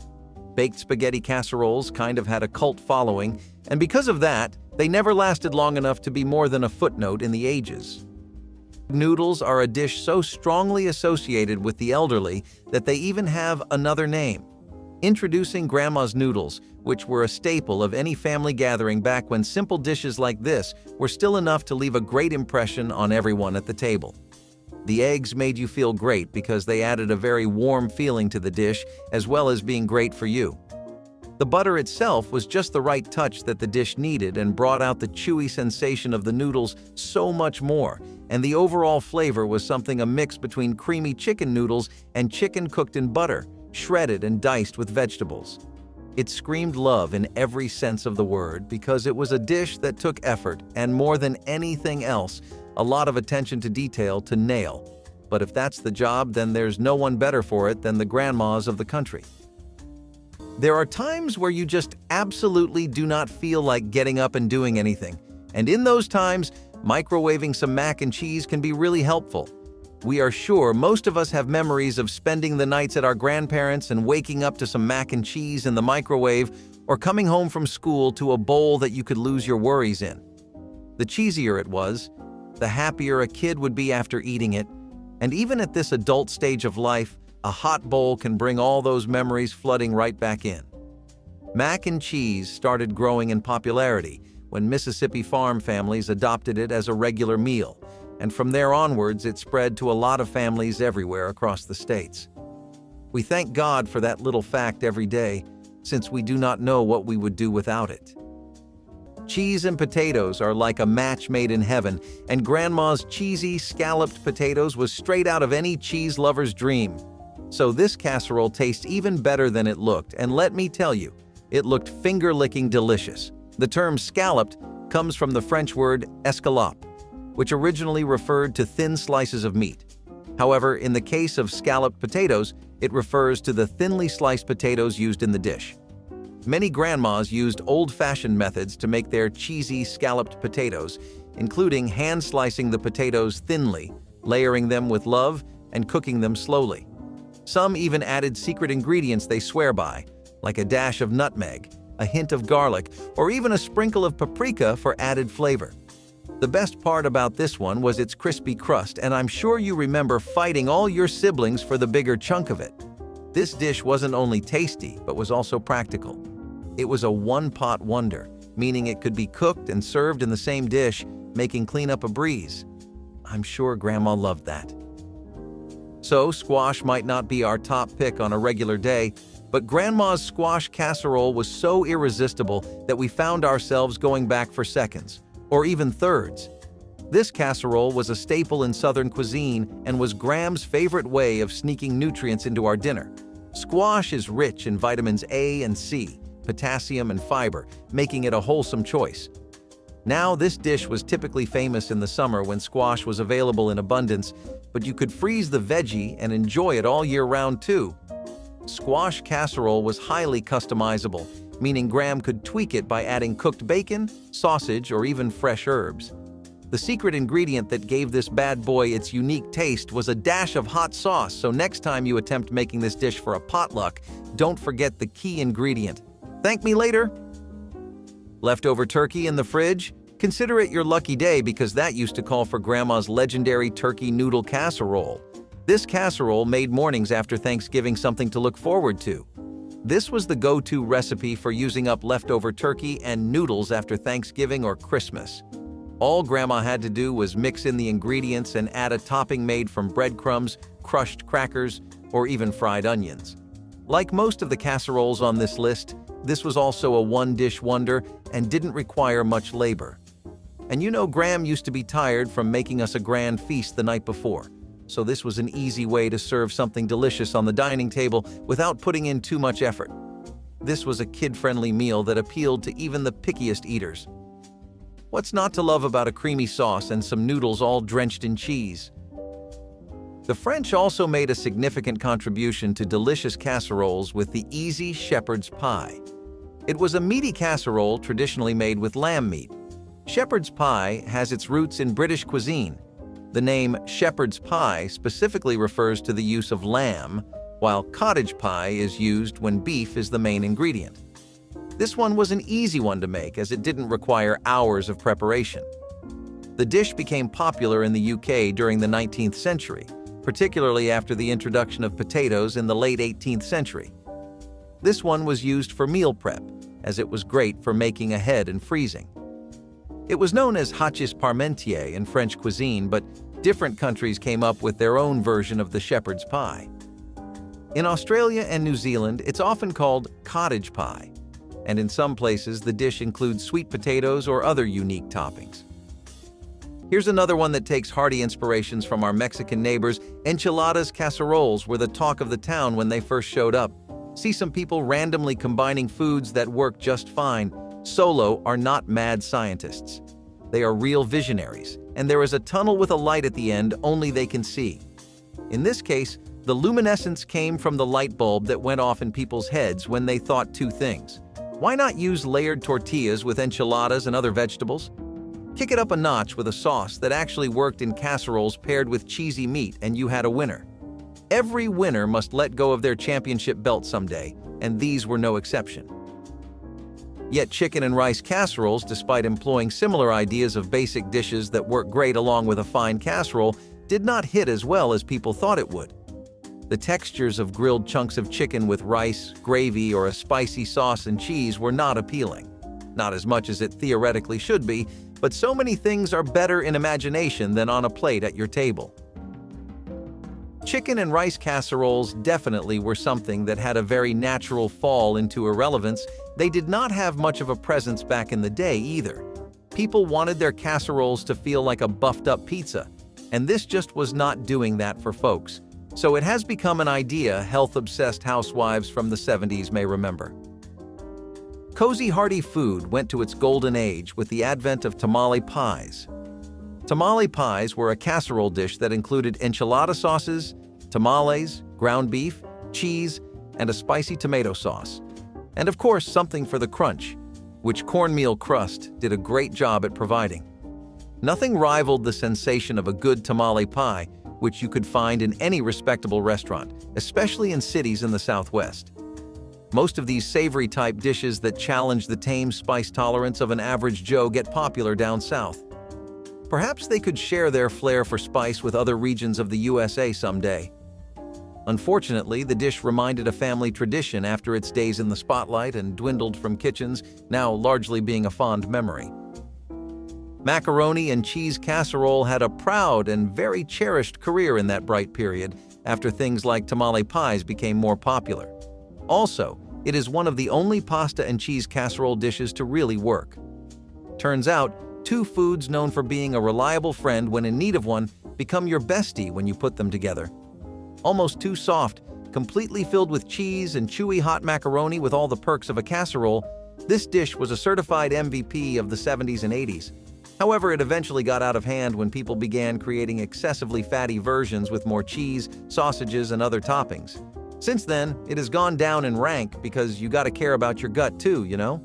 Baked spaghetti casseroles kind of had a cult following, and because of that, they never lasted long enough to be more than a footnote in the ages. Noodles are a dish so strongly associated with the elderly that they even have another name. Introducing Grandma's noodles, which were a staple of any family gathering back when simple dishes like this were still enough to leave a great impression on everyone at the table. The eggs made you feel great because they added a very warm feeling to the dish, as well as being great for you. The butter itself was just the right touch that the dish needed and brought out the chewy sensation of the noodles so much more, and the overall flavor was something a mix between creamy chicken noodles and chicken cooked in butter, shredded and diced with vegetables. It screamed love in every sense of the word because it was a dish that took effort and, more than anything else, a lot of attention to detail to nail. But if that's the job, then there's no one better for it than the grandmas of the country. There are times where you just absolutely do not feel like getting up and doing anything, and in those times, microwaving some mac and cheese can be really helpful. We are sure most of us have memories of spending the nights at our grandparents' and waking up to some mac and cheese in the microwave, or coming home from school to a bowl that you could lose your worries in. The cheesier it was, the happier a kid would be after eating it, and even at this adult stage of life, a hot bowl can bring all those memories flooding right back in. Mac and cheese started growing in popularity when Mississippi farm families adopted it as a regular meal, and from there onwards it spread to a lot of families everywhere across the states. We thank God for that little fact every day, since we do not know what we would do without it. Cheese and potatoes are like a match made in heaven, and Grandma's cheesy, scalloped potatoes was straight out of any cheese lover's dream. So this casserole tastes even better than it looked, and let me tell you, it looked finger-licking delicious. The term scalloped comes from the French word escalope, which originally referred to thin slices of meat. However, in the case of scalloped potatoes, it refers to the thinly sliced potatoes used in the dish. Many grandmas used old-fashioned methods to make their cheesy scalloped potatoes, including hand-slicing the potatoes thinly, layering them with love, and cooking them slowly. Some even added secret ingredients they swear by, like a dash of nutmeg, a hint of garlic, or even a sprinkle of paprika for added flavor. The best part about this one was its crispy crust, and I'm sure you remember fighting all your siblings for the bigger chunk of it. This dish wasn't only tasty, but was also practical. It was a one-pot wonder, meaning it could be cooked and served in the same dish, making cleanup a breeze. I'm sure Grandma loved that. So, squash might not be our top pick on a regular day, but Grandma's squash casserole was so irresistible that we found ourselves going back for seconds, or even thirds. This casserole was a staple in Southern cuisine and was Gram's favorite way of sneaking nutrients into our dinner. Squash is rich in vitamins A and C, potassium and fiber, making it a wholesome choice. Now, this dish was typically famous in the summer when squash was available in abundance, but you could freeze the veggie and enjoy it all year round too. Squash casserole was highly customizable, meaning Graham could tweak it by adding cooked bacon, sausage, or even fresh herbs. The secret ingredient that gave this bad boy its unique taste was a dash of hot sauce, so next time you attempt making this dish for a potluck, don't forget the key ingredient. Thank me later! Leftover turkey in the fridge? Consider it your lucky day because that used to call for Grandma's legendary turkey noodle casserole. This casserole made mornings after Thanksgiving something to look forward to. This was the go-to recipe for using up leftover turkey and noodles after Thanksgiving or Christmas. All Grandma had to do was mix in the ingredients and add a topping made from breadcrumbs, crushed crackers, or even fried onions. Like most of the casseroles on this list, this was also a one-dish wonder and didn't require much labor. And you know Graham used to be tired from making us a grand feast the night before, so this was an easy way to serve something delicious on the dining table without putting in too much effort. This was a kid-friendly meal that appealed to even the pickiest eaters. What's not to love about a creamy sauce and some noodles all drenched in cheese? The French also made a significant contribution to delicious casseroles with the easy shepherd's pie. It was a meaty casserole traditionally made with lamb meat. Shepherd's pie has its roots in British cuisine. The name shepherd's pie specifically refers to the use of lamb, while cottage pie is used when beef is the main ingredient. This one was an easy one to make as it didn't require hours of preparation. The dish became popular in the UK during the 19th century, particularly after the introduction of potatoes in the late 18th century. This one was used for meal prep, as it was great for making ahead and freezing. It was known as hachis parmentier in French cuisine, but different countries came up with their own version of the shepherd's pie. In Australia and New Zealand, it's often called cottage pie, and in some places the dish includes sweet potatoes or other unique toppings. Here's another one that takes hearty inspirations from our Mexican neighbors. Enchiladas casseroles were the talk of the town when they first showed up. See some people randomly combining foods that work just fine. Solo are not mad scientists. They are real visionaries, and there is a tunnel with a light at the end only they can see. In this case, the luminescence came from the light bulb that went off in people's heads when they thought two things. Why not use layered tortillas with enchiladas and other vegetables? Kick it up a notch with a sauce that actually worked in casseroles paired with cheesy meat and you had a winner. Every winner must let go of their championship belt someday, and these were no exception. Yet chicken and rice casseroles, despite employing similar ideas of basic dishes that work great along with a fine casserole, did not hit as well as people thought it would. The textures of grilled chunks of chicken with rice, gravy, or a spicy sauce and cheese were not appealing. Not as much as it theoretically should be, but so many things are better in imagination than on a plate at your table. Chicken and rice casseroles definitely were something that had a very natural fall into irrelevance. They did not have much of a presence back in the day either. People wanted their casseroles to feel like a buffed-up pizza, and this just was not doing that for folks. So it has become an idea health-obsessed housewives from the 70s may remember. Cozy hearty food went to its golden age with the advent of tamale pies. Tamale pies were a casserole dish that included enchilada sauces, tamales, ground beef, cheese, and a spicy tomato sauce. And of course, something for the crunch, which cornmeal crust did a great job at providing. Nothing rivaled the sensation of a good tamale pie, which you could find in any respectable restaurant, especially in cities in the Southwest. Most of these savory-type dishes that challenge the tame spice tolerance of an average Joe get popular down south. Perhaps they could share their flair for spice with other regions of the USA someday. Unfortunately, the dish reminded a family tradition after its days in the spotlight and dwindled from kitchens, now largely being a fond memory. Macaroni and cheese casserole had a proud and very cherished career in that bright period after things like tamale pies became more popular. Also, it is one of the only pasta and cheese casserole dishes to really work. Turns out, two foods known for being a reliable friend when in need of one become your bestie when you put them together. Almost too soft, completely filled with cheese and chewy hot macaroni with all the perks of a casserole, this dish was a certified MVP of the 70s and 80s. However, it eventually got out of hand when people began creating excessively fatty versions with more cheese, sausages, and other toppings. Since then, it has gone down in rank because you gotta care about your gut too, you know?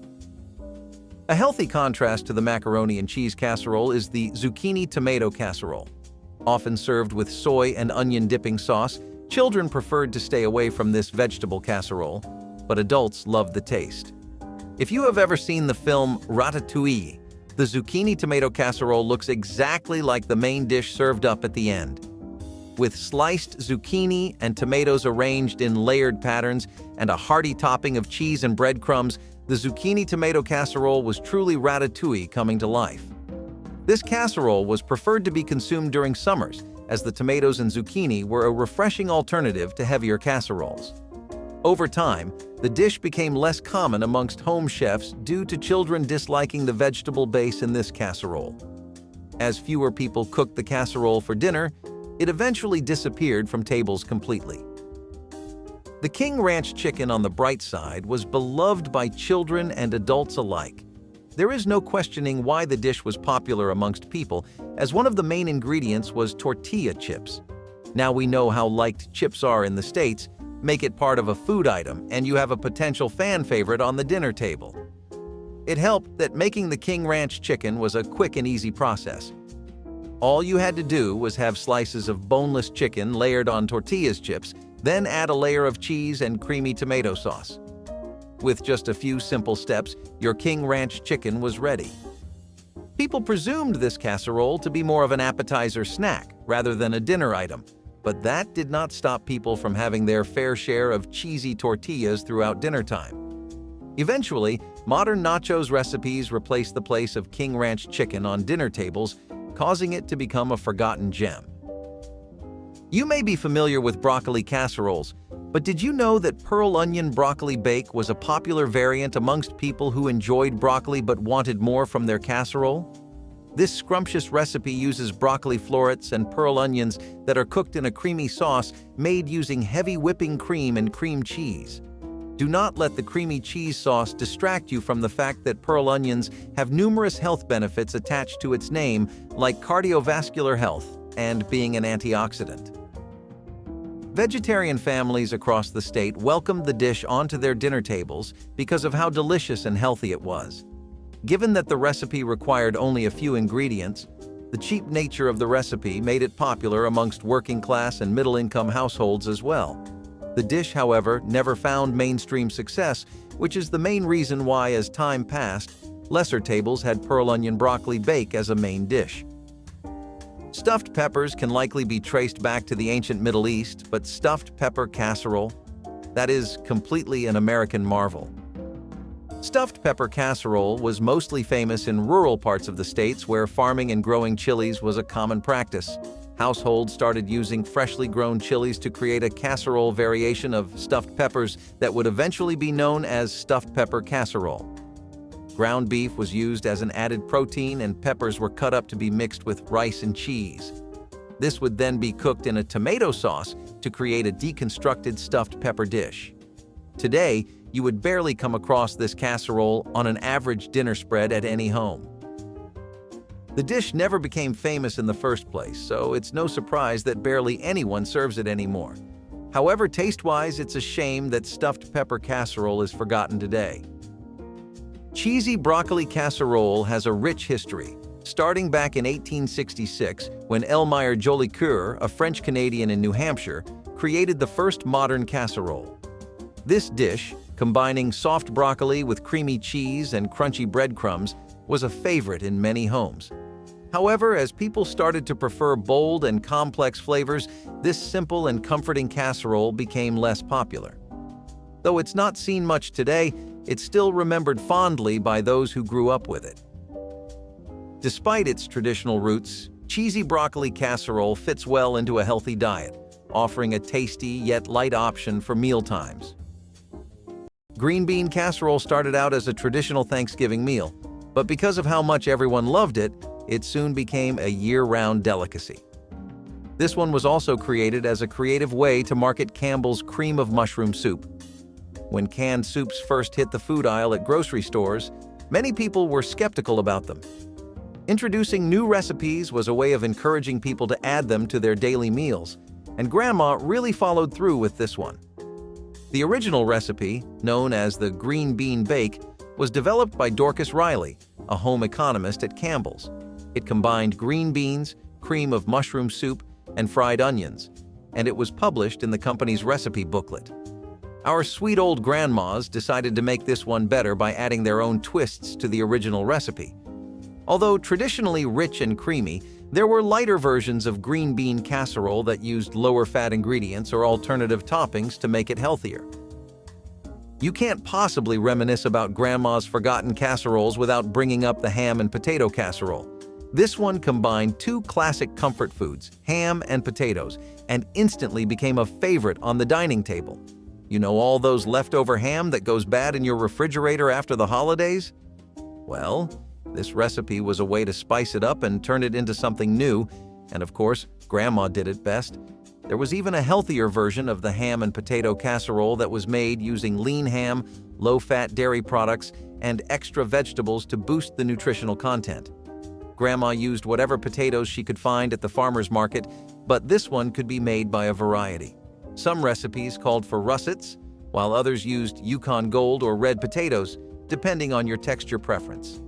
A healthy contrast to the macaroni and cheese casserole is the zucchini tomato casserole. Often served with soy and onion dipping sauce, children preferred to stay away from this vegetable casserole, but adults loved the taste. If you have ever seen the film Ratatouille, the zucchini tomato casserole looks exactly like the main dish served up at the end. With sliced zucchini and tomatoes arranged in layered patterns and a hearty topping of cheese and breadcrumbs, the zucchini tomato casserole was truly ratatouille coming to life. This casserole was preferred to be consumed during summers, as the tomatoes and zucchini were a refreshing alternative to heavier casseroles. Over time, the dish became less common amongst home chefs due to children disliking the vegetable base in this casserole. As fewer people cooked the casserole for dinner, it eventually disappeared from tables completely. The King Ranch chicken, on the bright side, was beloved by children and adults alike. There is no questioning why the dish was popular amongst people, as one of the main ingredients was tortilla chips. Now we know how liked chips are in the States. Make it part of a food item, and you have a potential fan favorite on the dinner table. It helped that making the King Ranch chicken was a quick and easy process. All you had to do was have slices of boneless chicken layered on tortilla chips, then add a layer of cheese and creamy tomato sauce. With just a few simple steps, your King Ranch chicken was ready. People presumed this casserole to be more of an appetizer snack rather than a dinner item, but that did not stop people from having their fair share of cheesy tortillas throughout dinner time. Eventually, modern nachos recipes replaced the place of King Ranch chicken on dinner tables, causing it to become a forgotten gem. You may be familiar with broccoli casseroles, but did you know that pearl onion broccoli bake was a popular variant amongst people who enjoyed broccoli but wanted more from their casserole? This scrumptious recipe uses broccoli florets and pearl onions that are cooked in a creamy sauce made using heavy whipping cream and cream cheese. Do not let the creamy cheese sauce distract you from the fact that pearl onions have numerous health benefits attached to its name, like cardiovascular health and being an antioxidant. Vegetarian families across the state welcomed the dish onto their dinner tables because of how delicious and healthy it was. Given that the recipe required only a few ingredients, the cheap nature of the recipe made it popular amongst working-class and middle-income households as well. The dish, however, never found mainstream success, which is the main reason why, as time passed, lesser tables had pearl onion broccoli bake as a main dish. Stuffed peppers can likely be traced back to the ancient Middle East, but stuffed pepper casserole? That is completely an American marvel. Stuffed pepper casserole was mostly famous in rural parts of the states where farming and growing chilies was a common practice. Households started using freshly grown chilies to create a casserole variation of stuffed peppers that would eventually be known as stuffed pepper casserole. Ground beef was used as an added protein, and peppers were cut up to be mixed with rice and cheese. This would then be cooked in a tomato sauce to create a deconstructed stuffed pepper dish. Today, you would barely come across this casserole on an average dinner spread at any home. The dish never became famous in the first place, so it's no surprise that barely anyone serves it anymore. However, taste-wise, it's a shame that stuffed pepper casserole is forgotten today. Cheesy broccoli casserole has a rich history, starting back in 1866 when Elmire Jolicoeur, a French-Canadian in New Hampshire, created the first modern casserole. This dish, combining soft broccoli with creamy cheese and crunchy breadcrumbs, was a favorite in many homes. However, as people started to prefer bold and complex flavors, this simple and comforting casserole became less popular. Though it's not seen much today, it's still remembered fondly by those who grew up with it. Despite its traditional roots, cheesy broccoli casserole fits well into a healthy diet, offering a tasty yet light option for mealtimes. Green bean casserole started out as a traditional Thanksgiving meal, but because of how much everyone loved it, it soon became a year-round delicacy. This one was also created as a creative way to market Campbell's cream of mushroom soup. When canned soups first hit the food aisle at grocery stores, many people were skeptical about them. Introducing new recipes was a way of encouraging people to add them to their daily meals, and Grandma really followed through with this one. The original recipe, known as the green bean bake, was developed by Dorcas Riley, a home economist at Campbell's. It combined green beans, cream of mushroom soup, and fried onions, and it was published in the company's recipe booklet. Our sweet old grandmas decided to make this one better by adding their own twists to the original recipe. Although traditionally rich and creamy, there were lighter versions of green bean casserole that used lower fat ingredients or alternative toppings to make it healthier. You can't possibly reminisce about Grandma's forgotten casseroles without bringing up the ham and potato casserole. This one combined two classic comfort foods, ham and potatoes, and instantly became a favorite on the dining table. You know, all those leftover ham that goes bad in your refrigerator after the holidays? Well, this recipe was a way to spice it up and turn it into something new, and of course, Grandma did it best. There was even a healthier version of the ham and potato casserole that was made using lean ham, low-fat dairy products, and extra vegetables to boost the nutritional content. Grandma used whatever potatoes she could find at the farmer's market, but this one could be made by a variety. Some recipes called for russets, while others used Yukon Gold or red potatoes, depending on your texture preference.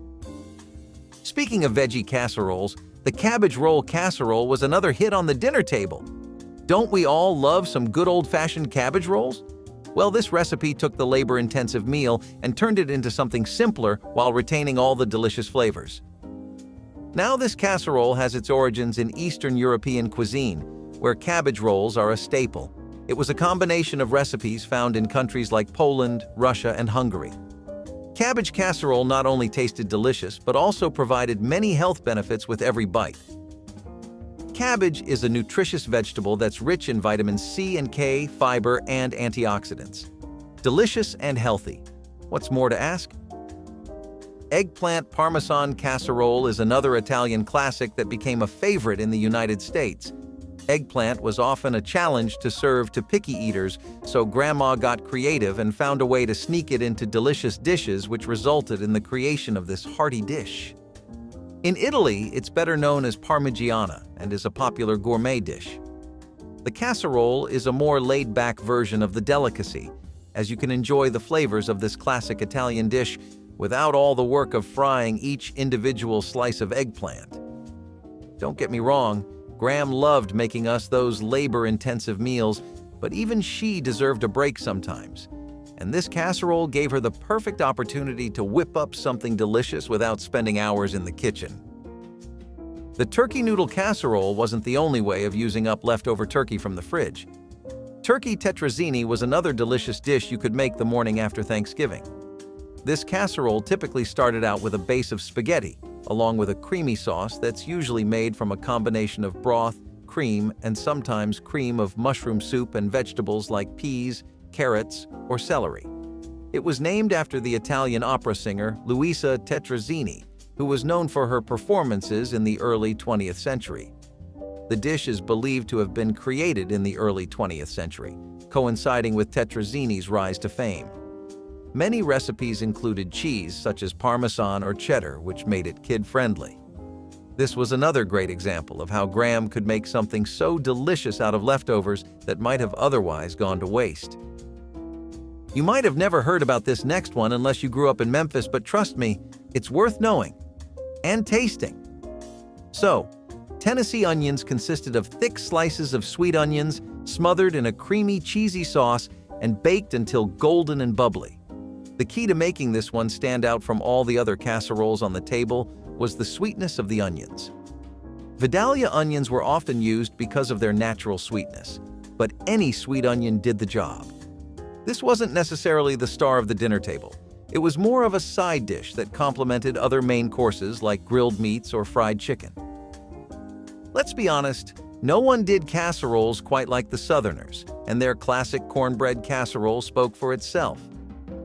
Speaking of veggie casseroles, the cabbage roll casserole was another hit on the dinner table. Don't we all love some good old-fashioned cabbage rolls? Well, this recipe took the labor-intensive meal and turned it into something simpler while retaining all the delicious flavors. Now this casserole has its origins in Eastern European cuisine, where cabbage rolls are a staple. It was a combination of recipes found in countries like Poland, Russia, and Hungary. Cabbage casserole not only tasted delicious, but also provided many health benefits with every bite. Cabbage is a nutritious vegetable that's rich in vitamins C and K, fiber, and antioxidants. Delicious and healthy. What's more to ask? Eggplant Parmesan casserole is another Italian classic that became a favorite in the United States. Eggplant was often a challenge to serve to picky eaters, so Grandma got creative and found a way to sneak it into delicious dishes, which resulted in the creation of this hearty dish. In Italy, it's better known as Parmigiana and is a popular gourmet dish. The casserole is a more laid-back version of the delicacy, as you can enjoy the flavors of this classic Italian dish without all the work of frying each individual slice of eggplant. Don't get me wrong, Gram loved making us those labor-intensive meals, but even she deserved a break sometimes. And this casserole gave her the perfect opportunity to whip up something delicious without spending hours in the kitchen. The turkey noodle casserole wasn't the only way of using up leftover turkey from the fridge. Turkey tetrazzini was another delicious dish you could make the morning after Thanksgiving. This casserole typically started out with a base of spaghetti, along with a creamy sauce that's usually made from a combination of broth, cream, and sometimes cream of mushroom soup and vegetables like peas, carrots, or celery. It was named after the Italian opera singer Luisa Tetrazzini, who was known for her performances in the early 20th century. The dish is believed to have been created in the early 20th century, coinciding with Tetrazzini's rise to fame. Many recipes included cheese, such as Parmesan or cheddar, which made it kid-friendly. This was another great example of how Graham could make something so delicious out of leftovers that might have otherwise gone to waste. You might have never heard about this next one unless you grew up in Memphis, but trust me, it's worth knowing and tasting. So, Tennessee onions consisted of thick slices of sweet onions smothered in a creamy, cheesy sauce and baked until golden and bubbly. The key to making this one stand out from all the other casseroles on the table was the sweetness of the onions. Vidalia onions were often used because of their natural sweetness, but any sweet onion did the job. This wasn't necessarily the star of the dinner table. It was more of a side dish that complemented other main courses like grilled meats or fried chicken. Let's be honest, no one did casseroles quite like the Southerners, and their classic cornbread casserole spoke for itself.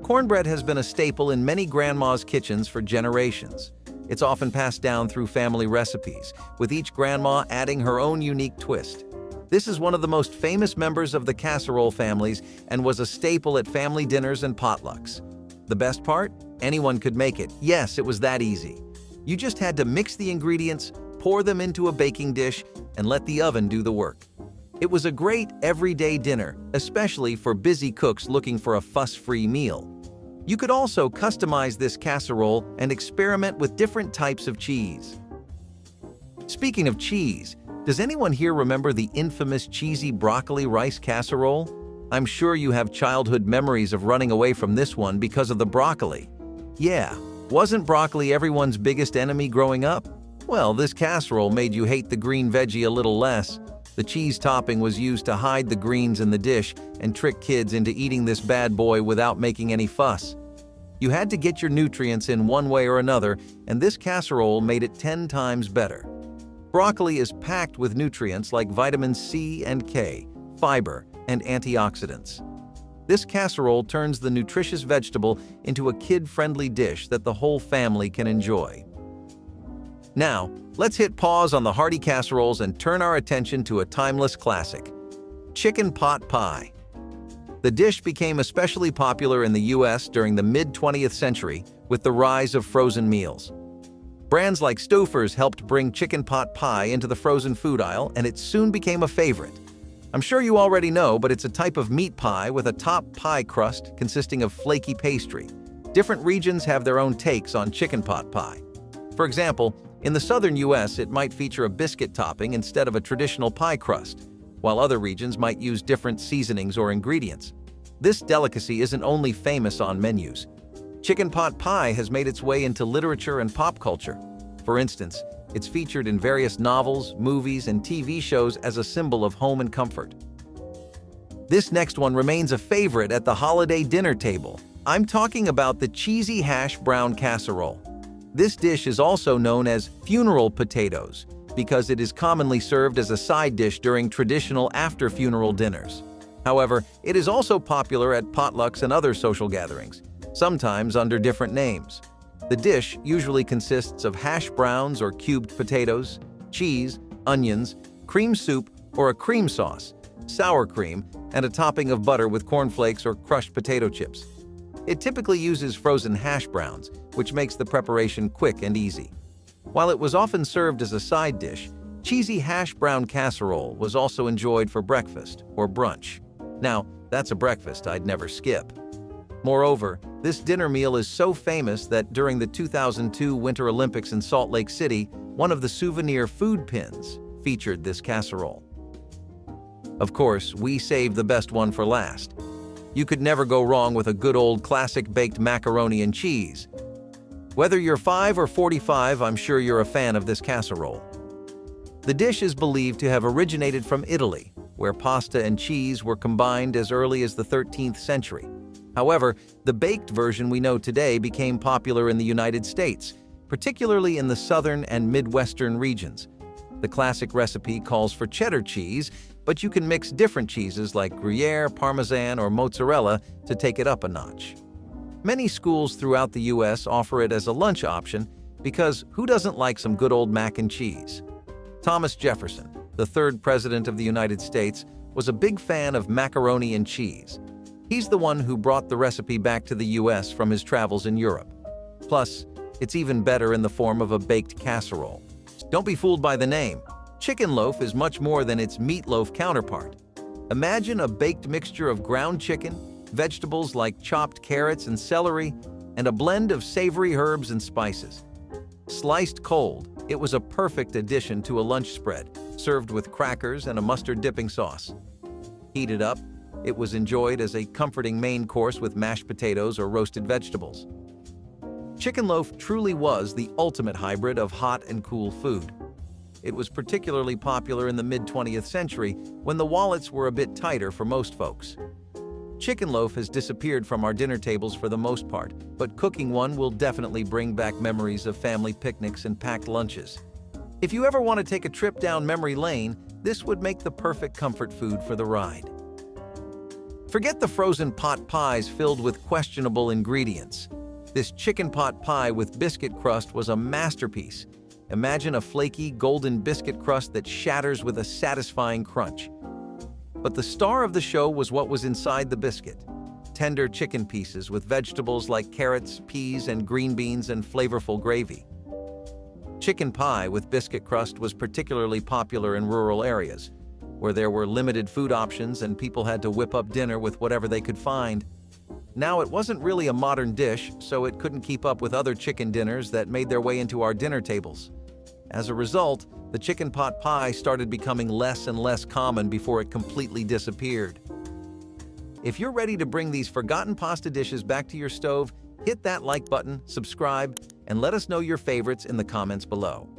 Cornbread has been a staple in many grandma's kitchens for generations. It's often passed down through family recipes, with each grandma adding her own unique twist. This is one of the most famous members of the casserole families and was a staple at family dinners and potlucks. The best part? Anyone could make it. Yes, it was that easy. You just had to mix the ingredients, pour them into a baking dish, and let the oven do the work. It was a great everyday dinner, especially for busy cooks looking for a fuss-free meal. You could also customize this casserole and experiment with different types of cheese. Speaking of cheese, does anyone here remember the infamous cheesy broccoli rice casserole? I'm sure you have childhood memories of running away from this one because of the broccoli. Yeah, wasn't broccoli everyone's biggest enemy growing up? Well, this casserole made you hate the green veggie a little less. The cheese topping was used to hide the greens in the dish and trick kids into eating this bad boy without making any fuss. You had to get your nutrients in one way or another, and this casserole made it 10 times better. Broccoli is packed with nutrients like vitamins C and K, fiber, and antioxidants. This casserole turns the nutritious vegetable into a kid-friendly dish that the whole family can enjoy. Now, let's hit pause on the hearty casseroles and turn our attention to a timeless classic: chicken pot pie. The dish became especially popular in the US during the mid-20th century with the rise of frozen meals. Brands like Stouffer's helped bring chicken pot pie into the frozen food aisle, and it soon became a favorite. I'm sure you already know, but it's a type of meat pie with a top pie crust consisting of flaky pastry. Different regions have their own takes on chicken pot pie. For example, in the southern US, it might feature a biscuit topping instead of a traditional pie crust, while other regions might use different seasonings or ingredients. This delicacy isn't only famous on menus. Chicken pot pie has made its way into literature and pop culture. For instance, it's featured in various novels, movies, and TV shows as a symbol of home and comfort. This next one remains a favorite at the holiday dinner table. I'm talking about the cheesy hash brown casserole. This dish is also known as funeral potatoes because it is commonly served as a side dish during traditional after-funeral dinners. However, it is also popular at potlucks and other social gatherings, sometimes under different names. The dish usually consists of hash browns or cubed potatoes, cheese, onions, cream soup or a cream sauce, sour cream, and a topping of butter with cornflakes or crushed potato chips. It typically uses frozen hash browns, which makes the preparation quick and easy. While it was often served as a side dish, cheesy hash brown casserole was also enjoyed for breakfast or brunch. Now, that's a breakfast I'd never skip. Moreover, this dinner meal is so famous that during the 2002 Winter Olympics in Salt Lake City, one of the souvenir food pins featured this casserole. Of course, we saved the best one for last. You could never go wrong with a good old classic baked macaroni and cheese. Whether you're 5 or 45, I'm sure you're a fan of this casserole. The dish is believed to have originated from Italy, where pasta and cheese were combined as early as the 13th century. However, the baked version we know today became popular in the United States, particularly in the southern and midwestern regions. The classic recipe calls for cheddar cheese, but you can mix different cheeses like Gruyere, Parmesan, or mozzarella to take it up a notch. Many schools throughout the US offer it as a lunch option because who doesn't like some good old mac and cheese? Thomas Jefferson, the third president of the United States, was a big fan of macaroni and cheese. He's the one who brought the recipe back to the US from his travels in Europe. Plus, it's even better in the form of a baked casserole. Don't be fooled by the name. Chicken loaf is much more than its meatloaf counterpart. Imagine a baked mixture of ground chicken, vegetables like chopped carrots and celery, and a blend of savory herbs and spices. Sliced cold, it was a perfect addition to a lunch spread, served with crackers and a mustard dipping sauce. Heated up, it was enjoyed as a comforting main course with mashed potatoes or roasted vegetables. Chicken loaf truly was the ultimate hybrid of hot and cool food. It was particularly popular in the mid-20th century when the wallets were a bit tighter for most folks. Chicken loaf has disappeared from our dinner tables for the most part, but cooking one will definitely bring back memories of family picnics and packed lunches. If you ever want to take a trip down memory lane, this would make the perfect comfort food for the ride. Forget the frozen pot pies filled with questionable ingredients. This chicken pot pie with biscuit crust was a masterpiece. Imagine a flaky, golden biscuit crust that shatters with a satisfying crunch. But the star of the show was what was inside the biscuit. Tender chicken pieces with vegetables like carrots, peas, and green beans and flavorful gravy. Chicken pie with biscuit crust was particularly popular in rural areas. where there were limited food options and people had to whip up dinner with whatever they could find. Now, it wasn't really a modern dish, so it couldn't keep up with other chicken dinners that made their way into our dinner tables. As a result, the chicken pot pie started becoming less and less common before it completely disappeared. If you're ready to bring these forgotten pasta dishes back to your stove, hit that like button, subscribe, and let us know your favorites in the comments below.